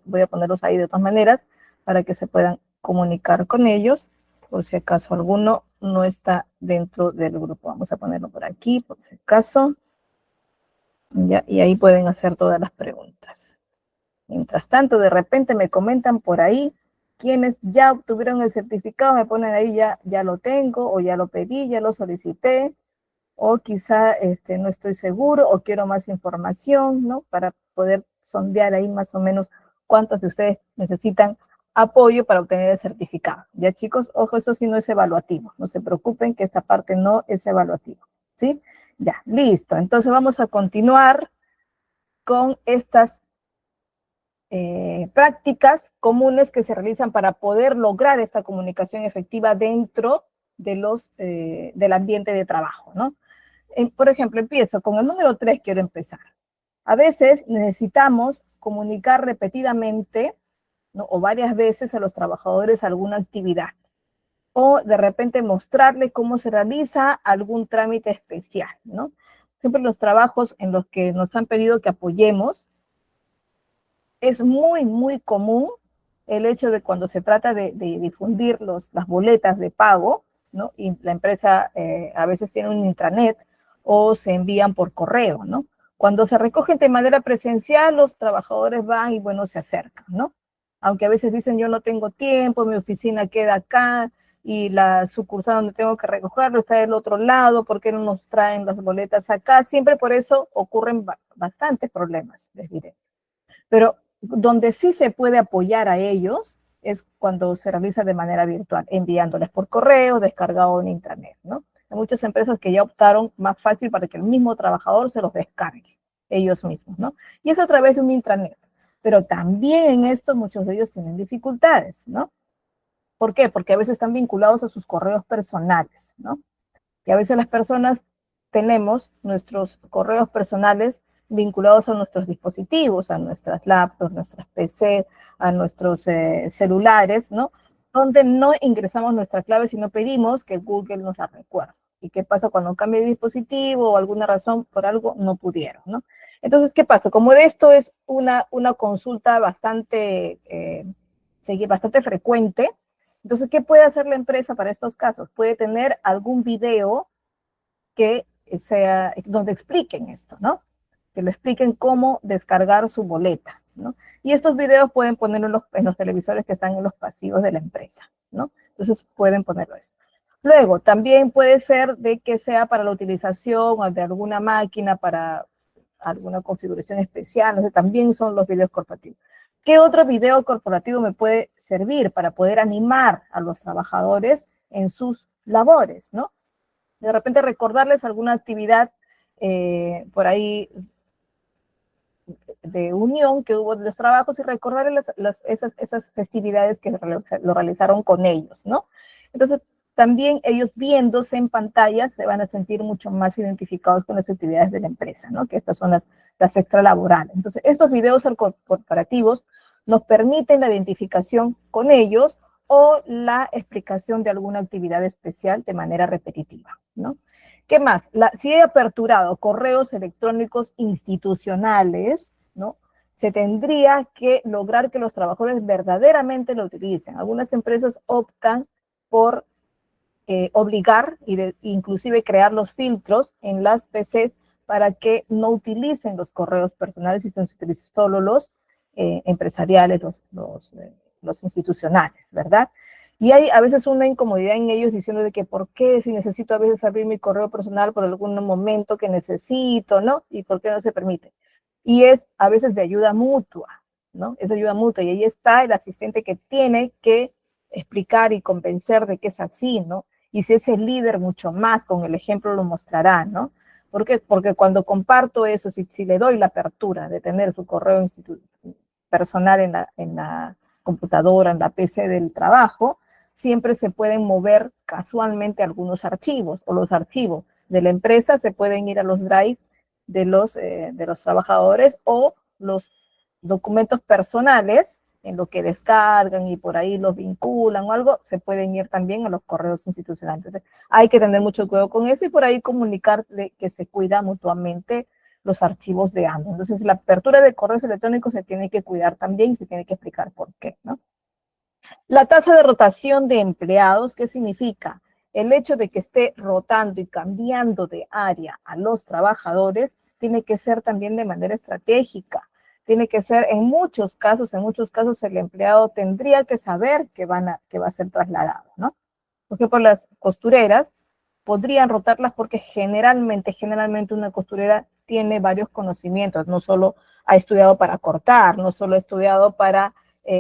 voy a ponerlos ahí de todas maneras para que se puedan comunicar con ellos por si acaso alguno no está dentro del grupo. Vamos a ponerlo por aquí por si acaso, ya, y ahí pueden hacer todas las preguntas. Mientras tanto, de repente me comentan por ahí quienes ya obtuvieron el certificado, me ponen ahí ya lo tengo, o ya lo pedí, ya lo solicité, o quizá no estoy seguro, o quiero más información, ¿no? Para poder sondear ahí más o menos cuántos de ustedes necesitan apoyo para obtener el certificado. Ya, chicos, ojo, eso sí no es evaluativo. No se preocupen que esta parte no es evaluativa, ¿sí? Ya, listo. Entonces vamos a continuar con estas prácticas comunes que se realizan para poder lograr esta comunicación efectiva dentro de del ambiente de trabajo, ¿no? Por ejemplo, empiezo con el número 3, quiero empezar. A veces necesitamos comunicar repetidamente, ¿no? O varias veces a los trabajadores alguna actividad. O de repente mostrarle cómo se realiza algún trámite especial, ¿no? ejemplo, los trabajos en los que nos han pedido que apoyemos, es muy, muy común el hecho de cuando se trata de difundir las boletas de pago, ¿no? Y la empresa a veces tiene un intranet o se envían por correo, ¿no? Cuando se recogen de manera presencial, los trabajadores van y, bueno, se acercan, ¿no? Aunque a veces dicen, yo no tengo tiempo, mi oficina queda acá y la sucursal donde tengo que recogerlo está del otro lado, ¿por qué no nos traen las boletas acá? Siempre por eso ocurren bastantes problemas, les diré. Pero donde sí se puede apoyar a ellos es cuando se realiza de manera virtual, enviándoles por correo, descargado en intranet, ¿no? Hay muchas empresas que ya optaron más fácil para que el mismo trabajador se los descargue ellos mismos, ¿no? Y es a través de un intranet. Pero también en esto muchos de ellos tienen dificultades, ¿no? ¿Por qué? Porque a veces están vinculados a sus correos personales, ¿no? Y a veces las personas tenemos nuestros correos personales vinculados a nuestros dispositivos, a nuestras laptops, nuestras PC, a nuestros celulares, ¿no? Donde no ingresamos nuestra clave, sino pedimos que Google nos la recuerde. ¿Y qué pasa cuando cambia de dispositivo o alguna razón por algo no pudieron, ¿no? Entonces, ¿qué pasa? Como de esto es una consulta bastante frecuente, entonces, ¿qué puede hacer la empresa para estos casos? Puede tener algún video que sea, donde expliquen esto, ¿no? Que lo expliquen cómo descargar su boleta, ¿no? Y estos videos pueden ponerlo en los televisores que están en los pasillos de la empresa, ¿no? Entonces pueden ponerlo esto. Luego, también puede ser de que sea para la utilización de alguna máquina, para alguna configuración especial, no sé, también son los videos corporativos. ¿Qué otro video corporativo me puede servir para poder animar a los trabajadores en sus labores, ¿no? De repente recordarles alguna actividad por ahí de unión que hubo de los trabajos y recordarles esas festividades que lo realizaron con ellos, ¿no? Entonces, también ellos viéndose en pantalla se van a sentir mucho más identificados con las actividades de la empresa, ¿no? Que estas son las extralaborales. Entonces, estos videos corporativos nos permiten la identificación con ellos o la explicación de alguna actividad especial de manera repetitiva, ¿no? ¿Qué más? Si he aperturado correos electrónicos institucionales, ¿no? Se tendría que lograr que los trabajadores verdaderamente lo utilicen. Algunas empresas optan por obligar e inclusive crear los filtros en las PCs para que no utilicen los correos personales y se utilicen solo los empresariales, los institucionales, ¿verdad? Y hay a veces una incomodidad en ellos diciendo de que por qué si necesito a veces abrir mi correo personal por algún momento que necesito, ¿no? Y por qué no se permite. Y es a veces de ayuda mutua, ¿no? Es ayuda mutua y ahí está el asistente que tiene que explicar y convencer de que es así, ¿no? Y si es el líder, mucho más, con el ejemplo lo mostrará, ¿no? ¿Por qué? Porque cuando comparto eso, si le doy la apertura de tener su correo personal en la computadora, en la PC del trabajo, siempre se pueden mover casualmente algunos archivos, o los archivos de la empresa se pueden ir a los drive de los trabajadores, o los documentos personales en lo que descargan y por ahí los vinculan o algo, se pueden ir también a los correos institucionales. Entonces, hay que tener mucho cuidado con eso y por ahí comunicar que se cuida mutuamente los archivos de ambos. Entonces, la apertura de correos electrónicos se tiene que cuidar también y se tiene que explicar por qué, ¿no? La tasa de rotación de empleados, ¿qué significa? El hecho de que esté rotando y cambiando de área a los trabajadores tiene que ser también de manera estratégica. Tiene que ser, en muchos casos el empleado tendría que saber que va a ser trasladado, ¿no? Por ejemplo, las costureras podrían rotarlas porque generalmente una costurera tiene varios conocimientos, no solo ha estudiado para cortar, no solo ha estudiado para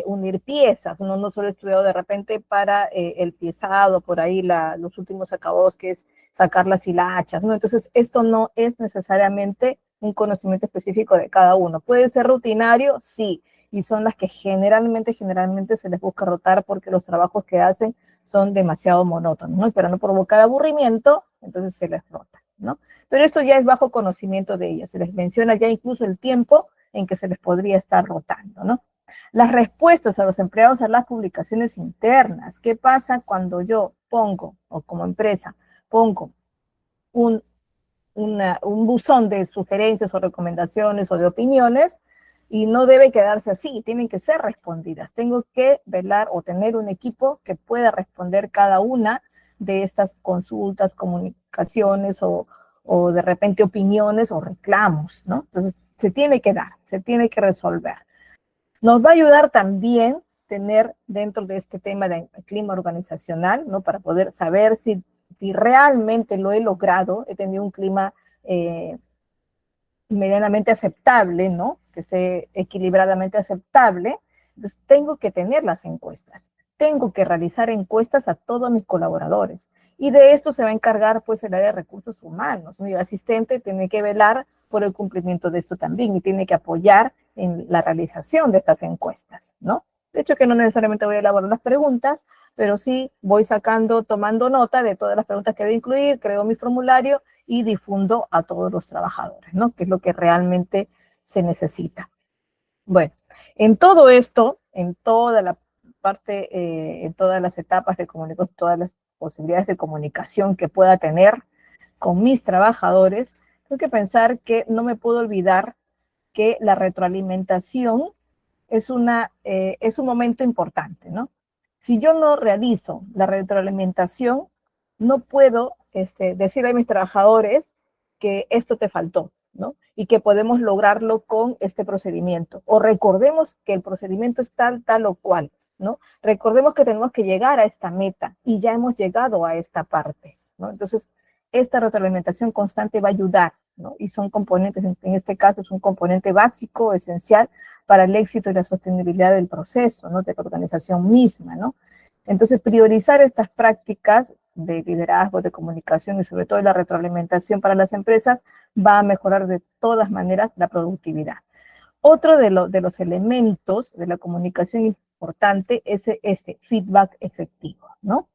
unir piezas, no solo ha estudiado de repente para el piezado, por ahí los últimos acabados que es sacar las hilachas, ¿no? Entonces, esto no es necesariamente un conocimiento específico de cada uno. ¿Puede ser rutinario? Sí, y son las que generalmente se les busca rotar porque los trabajos que hacen son demasiado monótonos, ¿no? Para no provocar aburrimiento, entonces se les rota, ¿no? Pero esto ya es bajo conocimiento de ellas, se les menciona ya incluso el tiempo en que se les podría estar rotando, ¿no? Las respuestas a los empleados a las publicaciones internas. ¿Qué pasa cuando yo pongo, o como empresa, pongo un buzón de sugerencias o recomendaciones o de opiniones, y no debe quedarse así, tienen que ser respondidas. Tengo que velar o tener un equipo que pueda responder cada una de estas consultas, comunicaciones o de repente opiniones o reclamos, ¿no? Entonces, se tiene que dar, se tiene que resolver. Nos va a ayudar también tener dentro de este tema de clima organizacional, ¿no? Para poder saber si realmente lo he logrado, he tenido un clima medianamente aceptable, ¿no? Que esté equilibradamente aceptable. Entonces, tengo que tener las encuestas. Tengo que realizar encuestas a todos mis colaboradores. Y de esto se va a encargar, pues, el área de recursos humanos, ¿no? Y el asistente tiene que velar por el cumplimiento de esto también y tiene que apoyar en la realización de estas encuestas, ¿no? De hecho, que no necesariamente voy a elaborar las preguntas, pero sí voy tomando nota de todas las preguntas que debo incluir, creo mi formulario y difundo a todos los trabajadores, ¿no? Que es lo que realmente se necesita. Bueno, en todo esto, en toda la parte, en todas las etapas de comunicación, todas las posibilidades de comunicación que pueda tener con mis trabajadores, tengo que pensar que no me puedo olvidar que la retroalimentación es un momento importante, ¿no? Si yo no realizo la retroalimentación, no puedo decirle a mis trabajadores que esto te faltó, ¿no? Y que podemos lograrlo con este procedimiento. O recordemos que el procedimiento es tal o cual, ¿no? Recordemos que tenemos que llegar a esta meta y ya hemos llegado a esta parte, ¿no? Entonces, esta retroalimentación constante va a ayudar, ¿no? Y son componentes, en este caso es un componente básico, esencial para el éxito y la sostenibilidad del proceso, ¿no? De la organización misma, ¿no? Entonces, priorizar estas prácticas de liderazgo, de comunicación y sobre todo de la retroalimentación para las empresas va a mejorar de todas maneras la productividad. Otro de los elementos de la comunicación importante es este feedback efectivo, ¿no?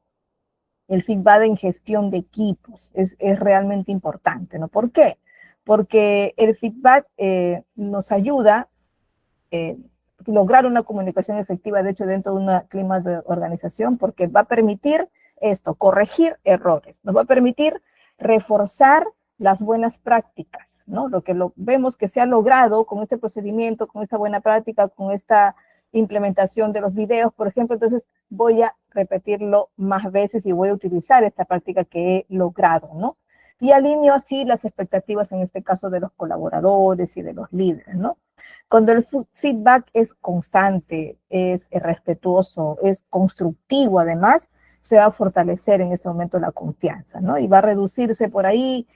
El feedback en gestión de equipos es realmente importante, ¿no? ¿Por qué? Porque el feedback nos ayuda a lograr una comunicación efectiva, de hecho, dentro de un clima de organización, porque va a permitir esto, corregir errores, nos va a permitir reforzar las buenas prácticas, ¿no? Lo que vemos que se ha logrado con este procedimiento, con esta buena práctica, con esta implementación de los videos, por ejemplo, entonces voy a repetirlo más veces y voy a utilizar esta práctica que he logrado, ¿no? Y alineo así las expectativas, en este caso, de los colaboradores y de los líderes, ¿no? Cuando el feedback es constante, es respetuoso, es constructivo, además, se va a fortalecer en ese momento la confianza, ¿no? Y va a reducirse por ahí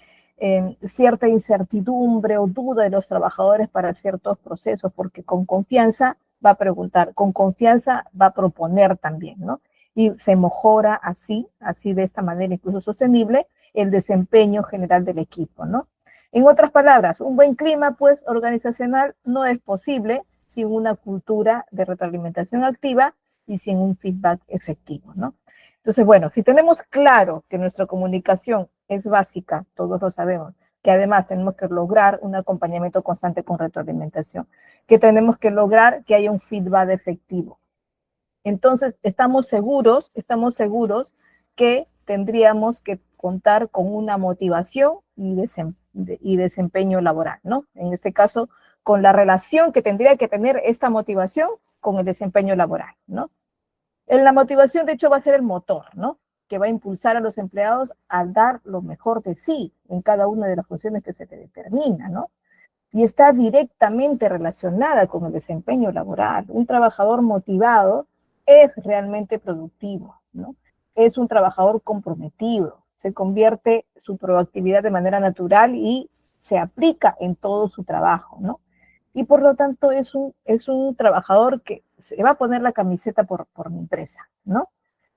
cierta incertidumbre o duda de los trabajadores para ciertos procesos, porque con confianza va a preguntar, con confianza va a proponer también, ¿no? Y se mejora así de esta manera incluso sostenible, el desempeño general del equipo, ¿no? En otras palabras, un buen clima, pues, organizacional no es posible sin una cultura de retroalimentación activa y sin un feedback efectivo, ¿no? Entonces, bueno, si tenemos claro que nuestra comunicación es básica, todos lo sabemos, que además tenemos que lograr un acompañamiento constante con retroalimentación, que tenemos que lograr que haya un feedback efectivo. Entonces, estamos seguros que tendríamos que contar con una motivación y desempeño laboral, ¿no? En este caso, con la relación que tendría que tener esta motivación con el desempeño laboral, ¿no? La motivación, de hecho, va a ser el motor, ¿no? Que va a impulsar a los empleados a dar lo mejor de sí en cada una de las funciones que se determina, ¿no? Y está directamente relacionada con el desempeño laboral. Un trabajador motivado es realmente productivo, ¿no? Es un trabajador comprometido, se convierte su proactividad de manera natural y se aplica en todo su trabajo, ¿no? Y por lo tanto es un trabajador que se va a poner la camiseta por mi empresa, ¿no?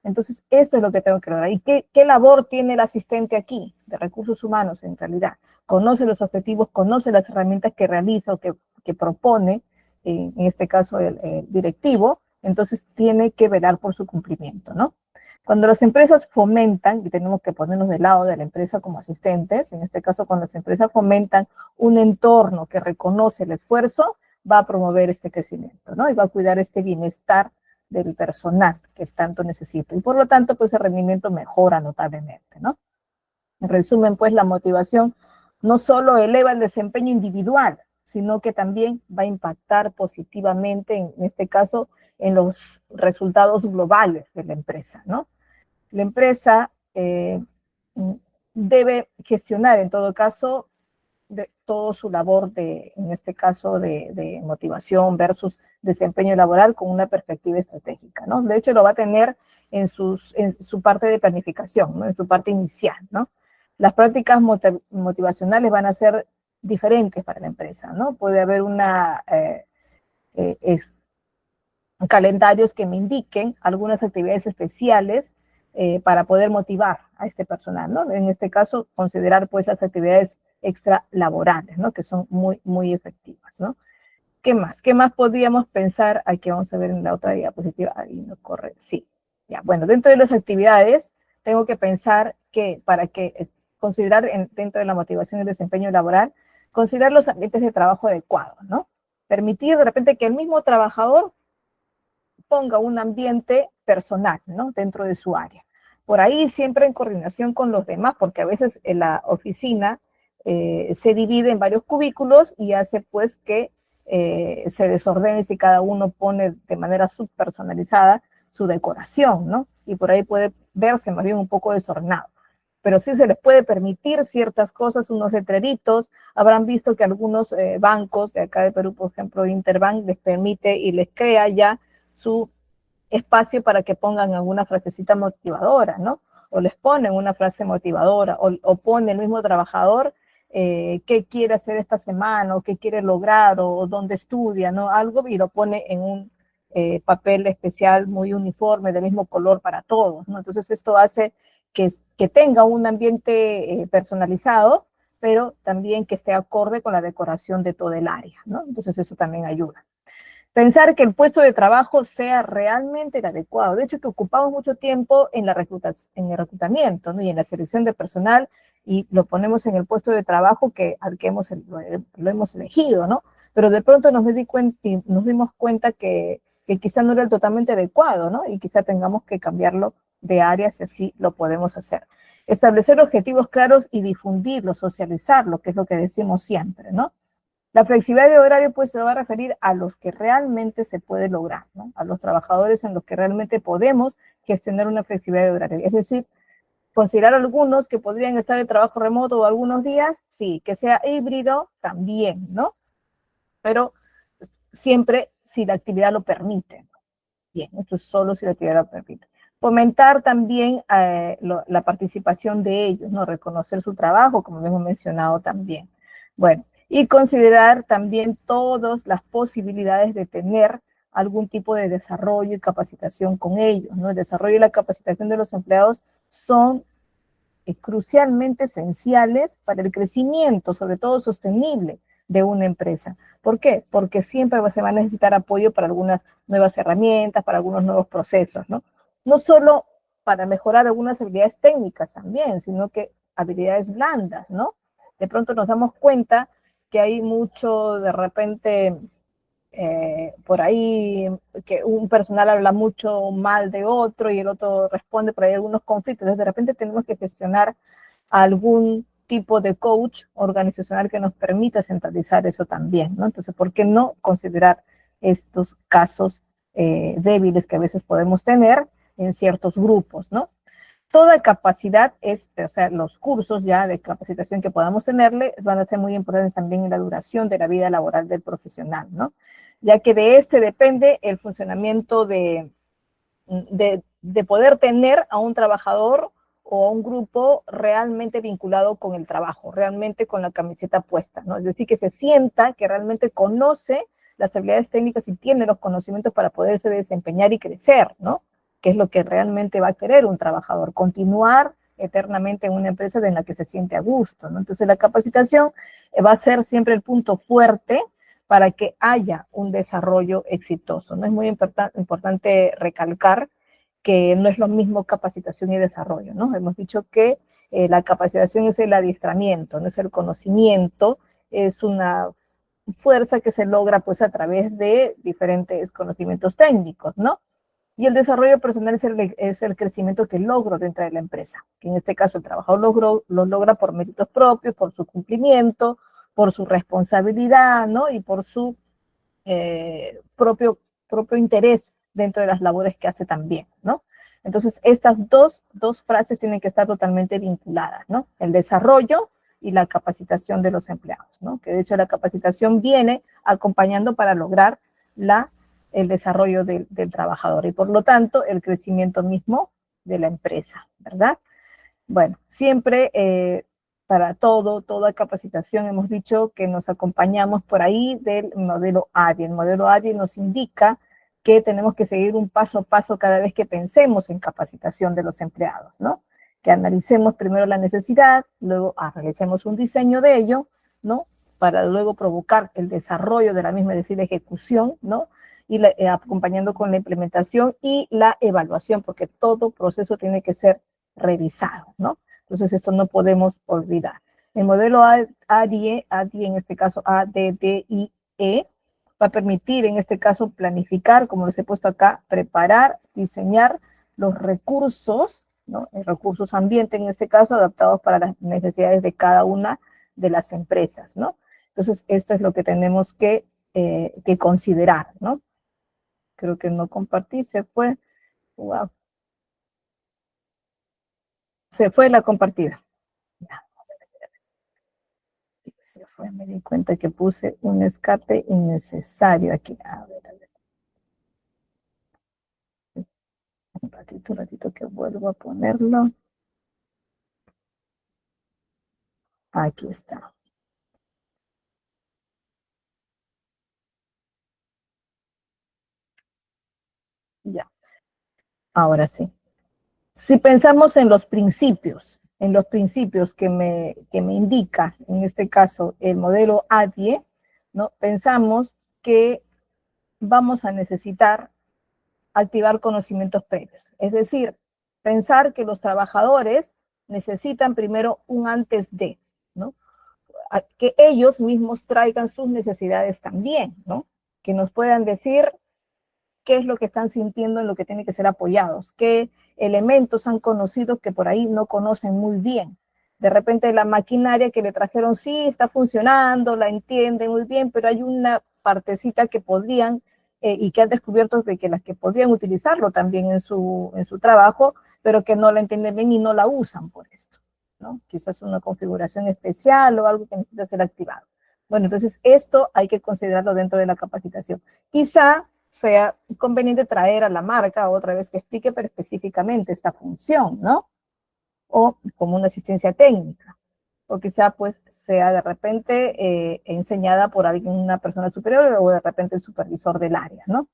Entonces, eso es lo que tengo que lograr. ¿Y qué labor tiene el asistente aquí de recursos humanos en realidad? Conoce los objetivos, conoce las herramientas que realiza o que propone, en este caso el directivo, entonces tiene que velar por su cumplimiento, ¿no? Cuando las empresas fomentan, y tenemos que ponernos del lado de la empresa como asistentes, en este caso cuando las empresas fomentan un entorno que reconoce el esfuerzo, va a promover este crecimiento, ¿no? Y va a cuidar este bienestar del personal que tanto necesita. Y por lo tanto, pues el rendimiento mejora notablemente, ¿no? En resumen, pues la motivación no solo eleva el desempeño individual, sino que también va a impactar positivamente, en este caso, en los resultados globales de la empresa, ¿no? La empresa debe gestionar, en todo caso, todo su labor en este caso, de motivación versus desempeño laboral con una perspectiva estratégica, ¿no? De hecho, lo va a tener en su parte de planificación, ¿no? En su parte inicial, ¿no? Las prácticas motivacionales van a ser diferentes para la empresa, ¿no? Puede haber calendarios que me indiquen algunas actividades especiales para poder motivar a este personal, ¿no? En este caso, considerar pues las actividades extralaborales, ¿no? Que son muy, muy efectivas, ¿no? ¿Qué más? ¿Qué más podríamos pensar? Aquí vamos a ver en la otra diapositiva. Ahí no corre. Sí. Ya, bueno, dentro de las actividades, tengo que pensar que para que considerar dentro de la motivación y el desempeño laboral, considerar los ambientes de trabajo adecuados, ¿no? Permitir de repente que el mismo trabajador ponga un ambiente personal, ¿no? Dentro de su área. Por ahí siempre en coordinación con los demás, porque a veces en la oficina se divide en varios cubículos y hace pues que se desordene si cada uno pone de manera subpersonalizada su decoración, ¿no? Y por ahí puede verse más bien un poco desordenado. Pero sí se les puede permitir ciertas cosas, unos letreritos. Habrán visto que algunos bancos de acá de Perú, por ejemplo, Interbank, les permite y les crea ya su espacio para que pongan alguna frasecita motivadora, ¿no? O les ponen una frase motivadora, o pone el mismo trabajador qué quiere hacer esta semana, o qué quiere lograr, o dónde estudia, ¿no? Algo, y lo pone en un papel especial muy uniforme, del mismo color para todos, ¿no? Entonces esto hace que tenga un ambiente personalizado, pero también que esté acorde con la decoración de todo el área, ¿no? Entonces eso también ayuda. Pensar que el puesto de trabajo sea realmente el adecuado. De hecho, que ocupamos mucho tiempo en el reclutamiento, ¿no? Y en la selección de personal, y lo ponemos en el puesto de trabajo al que lo hemos elegido, ¿no? Pero de pronto nos dimos cuenta que quizá no era el totalmente adecuado, ¿no? Y quizá tengamos que cambiarlo de área si así lo podemos hacer. Establecer objetivos claros y difundirlos, socializarlo, que es lo que decimos siempre, ¿no? La flexibilidad de horario pues se va a referir a los que realmente se puede lograr, ¿no? A los trabajadores en los que realmente podemos gestionar una flexibilidad de horario. Es decir, considerar algunos que podrían estar en trabajo remoto algunos días, sí, que sea híbrido también, ¿no? Pero siempre si la actividad lo permite. Bien, esto es solo si la actividad lo permite. Fomentar también la participación de ellos, ¿no? Reconocer su trabajo, como hemos mencionado también. Bueno, y considerar también todas las posibilidades de tener algún tipo de desarrollo y capacitación con ellos, ¿no? El desarrollo y la capacitación de los empleados son crucialmente esenciales para el crecimiento, sobre todo sostenible, de una empresa. ¿Por qué? Porque siempre se va a necesitar apoyo para algunas nuevas herramientas, para algunos nuevos procesos, ¿no? No solo para mejorar algunas habilidades técnicas también, sino que habilidades blandas, ¿no? De pronto nos damos cuenta que hay mucho, de repente, por ahí, que un personal habla mucho mal de otro y el otro responde por ahí algunos conflictos. Entonces, de repente tenemos que gestionar algún tipo de coach organizacional que nos permita centralizar eso también, ¿no? Entonces, ¿por qué no considerar estos casos débiles que a veces podemos tener en ciertos grupos, ¿no? Toda capacidad o sea, los cursos ya de capacitación que podamos tenerle van a ser muy importantes también en la duración de la vida laboral del profesional, ¿no? Ya que de este depende el funcionamiento de poder tener a un trabajador o a un grupo realmente vinculado con el trabajo, realmente con la camiseta puesta, ¿no? Es decir, que se sienta que realmente conoce las habilidades técnicas y tiene los conocimientos para poderse desempeñar y crecer, ¿no? Que es lo que realmente va a querer un trabajador, continuar eternamente en una empresa en la que se siente a gusto, ¿no? Entonces la capacitación va a ser siempre el punto fuerte para que haya un desarrollo exitoso, ¿no? Es muy importante recalcar que no es lo mismo capacitación y desarrollo, ¿no? Hemos dicho que la capacitación es el adiestramiento, no es el conocimiento, es una fuerza que se logra pues a través de diferentes conocimientos técnicos, ¿no? Y el desarrollo personal es el crecimiento que logro dentro de la empresa, que en este caso el trabajador lo logra por méritos propios, por su cumplimiento, por su responsabilidad, ¿no? Y por su propio interés dentro de las labores que hace también, ¿no? Entonces, estas dos frases tienen que estar totalmente vinculadas, ¿no? El desarrollo y la capacitación de los empleados, ¿no? Que de hecho la capacitación viene acompañando para lograr el desarrollo del trabajador y por lo tanto el crecimiento mismo de la empresa, ¿verdad? Bueno, siempre para toda capacitación hemos dicho que nos acompañamos por ahí del modelo ADI. El modelo ADI nos indica que tenemos que seguir un paso a paso cada vez que pensemos en capacitación de los empleados, ¿no? Que analicemos primero la necesidad, luego realicemos un diseño de ello, ¿no? Para luego provocar el desarrollo de la misma, es decir, la ejecución, ¿no? Y acompañando con la implementación y la evaluación, porque todo proceso tiene que ser revisado, ¿no? Entonces esto no podemos olvidar. El modelo ADIE en este caso ADDIE, va a permitir en este caso planificar, como les he puesto acá, preparar, diseñar los recursos, ¿no? Recursos ambiente en este caso, adaptados para las necesidades de cada una de las empresas, ¿no? Entonces esto es lo que tenemos que considerar, ¿no? Creo que no compartí, se fue. Wow. Se fue la compartida. Ya. Se fue, me di cuenta que puse un escape innecesario aquí. A ver. Un ratito que vuelvo a ponerlo. Aquí está. Ya. Ahora sí. Si pensamos en los principios que me indica, en este caso, el modelo ADIE, ¿no? Pensamos que vamos a necesitar activar conocimientos previos. Es decir, pensar que los trabajadores necesitan primero un antes de, ¿no? Que ellos mismos traigan sus necesidades también, ¿no? Que nos puedan decir qué es lo que están sintiendo en lo que tienen que ser apoyados, qué elementos han conocido que por ahí no conocen muy bien. De repente la maquinaria que le trajeron sí está funcionando, la entienden muy bien, pero hay una partecita que podrían y que han descubierto de que las que podrían utilizarlo también en su trabajo, pero que no la entienden bien y no la usan por esto, ¿no? Quizás una configuración especial o algo que necesita ser activado. Bueno, entonces esto hay que considerarlo dentro de la capacitación. Quizá sea conveniente traer a la marca otra vez que explique pero específicamente esta función, ¿no? O como una asistencia técnica, o quizá pues sea de repente enseñada por alguien, una persona superior o de repente el supervisor del área, ¿no?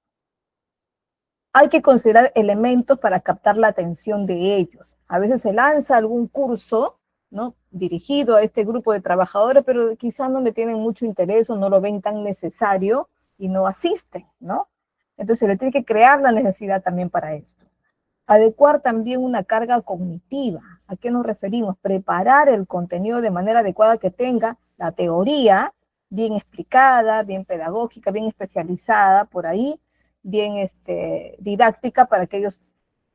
Hay que considerar elementos para captar la atención de ellos. A veces se lanza algún curso, ¿no? Dirigido a este grupo de trabajadores, pero quizá no le tienen mucho interés o no lo ven tan necesario y no asisten, ¿no? Entonces se le tiene que crear la necesidad también para esto. Adecuar también una carga cognitiva. ¿A qué nos referimos? Preparar el contenido de manera adecuada que tenga la teoría bien explicada, bien pedagógica, bien especializada por ahí, bien didáctica para que ellos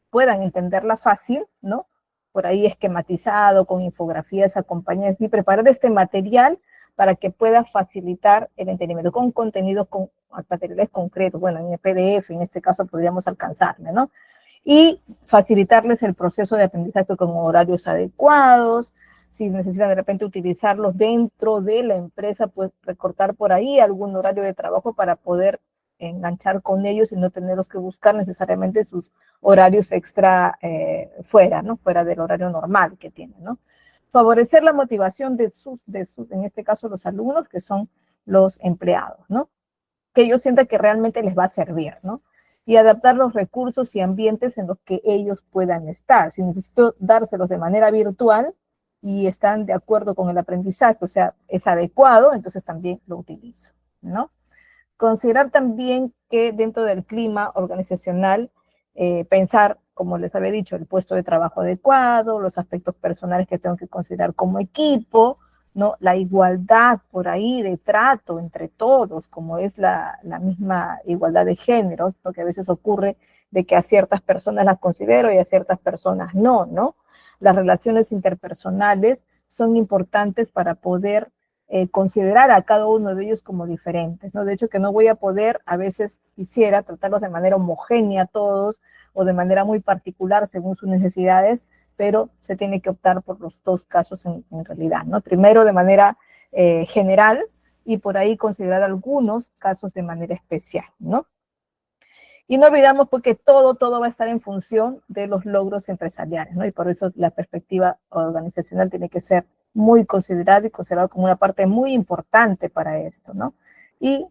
puedan entenderla fácil, ¿no? Por ahí esquematizado, con infografías acompañadas, y preparar este material para que pueda facilitar el entendimiento con contenidos, con materiales concretos, bueno, en el PDF, en este caso podríamos alcanzarle, ¿no? Y facilitarles el proceso de aprendizaje con horarios adecuados, si necesitan de repente utilizarlos dentro de la empresa, pues recortar por ahí algún horario de trabajo para poder enganchar con ellos y no tenerlos que buscar necesariamente sus horarios extra fuera, ¿no? Fuera del horario normal que tienen, ¿no? Favorecer la motivación de sus, en este caso, los alumnos, que son los empleados, ¿no? Que ellos sientan que realmente les va a servir, ¿no? Y adaptar los recursos y ambientes en los que ellos puedan estar. Si necesito dárselos de manera virtual y están de acuerdo con el aprendizaje, o sea, es adecuado, entonces también lo utilizo, ¿no? Considerar también que dentro del clima organizacional, pensar, como les había dicho, el puesto de trabajo adecuado, los aspectos personales que tengo que considerar como equipo, ¿no? La igualdad por ahí de trato entre todos, como es la misma igualdad de género, porque a veces ocurre de que a ciertas personas las considero y a ciertas personas no, ¿no? Las relaciones interpersonales son importantes para poder considerar a cada uno de ellos como diferentes, ¿no? De hecho, que no voy a poder, a veces quisiera tratarlos de manera homogénea todos, o de manera muy particular según sus necesidades, pero se tiene que optar por los dos casos en realidad, ¿no? Primero de manera general, y por ahí considerar algunos casos de manera especial, ¿no? Y no olvidamos porque todo va a estar en función de los logros empresariales, ¿no? Y por eso la perspectiva organizacional tiene que ser muy considerada y considerada como una parte muy importante para esto, ¿no? Y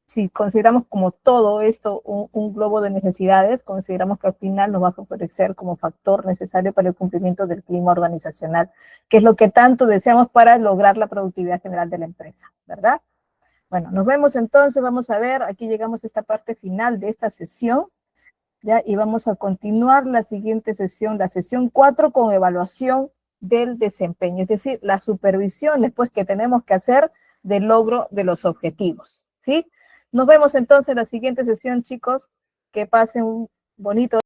si consideramos como todo esto un globo de necesidades, consideramos que al final nos va a ofrecer como factor necesario para el cumplimiento del clima organizacional, que es lo que tanto deseamos para lograr la productividad general de la empresa, ¿verdad? Bueno, nos vemos entonces, vamos a ver, aquí llegamos a esta parte final de esta sesión, ¿ya? Y vamos a continuar la siguiente sesión, la sesión 4, con evaluación del desempeño, es decir, la supervisión después que tenemos que hacer del logro de los objetivos, ¿sí? Nos vemos entonces en la siguiente sesión, chicos, que pasen un bonito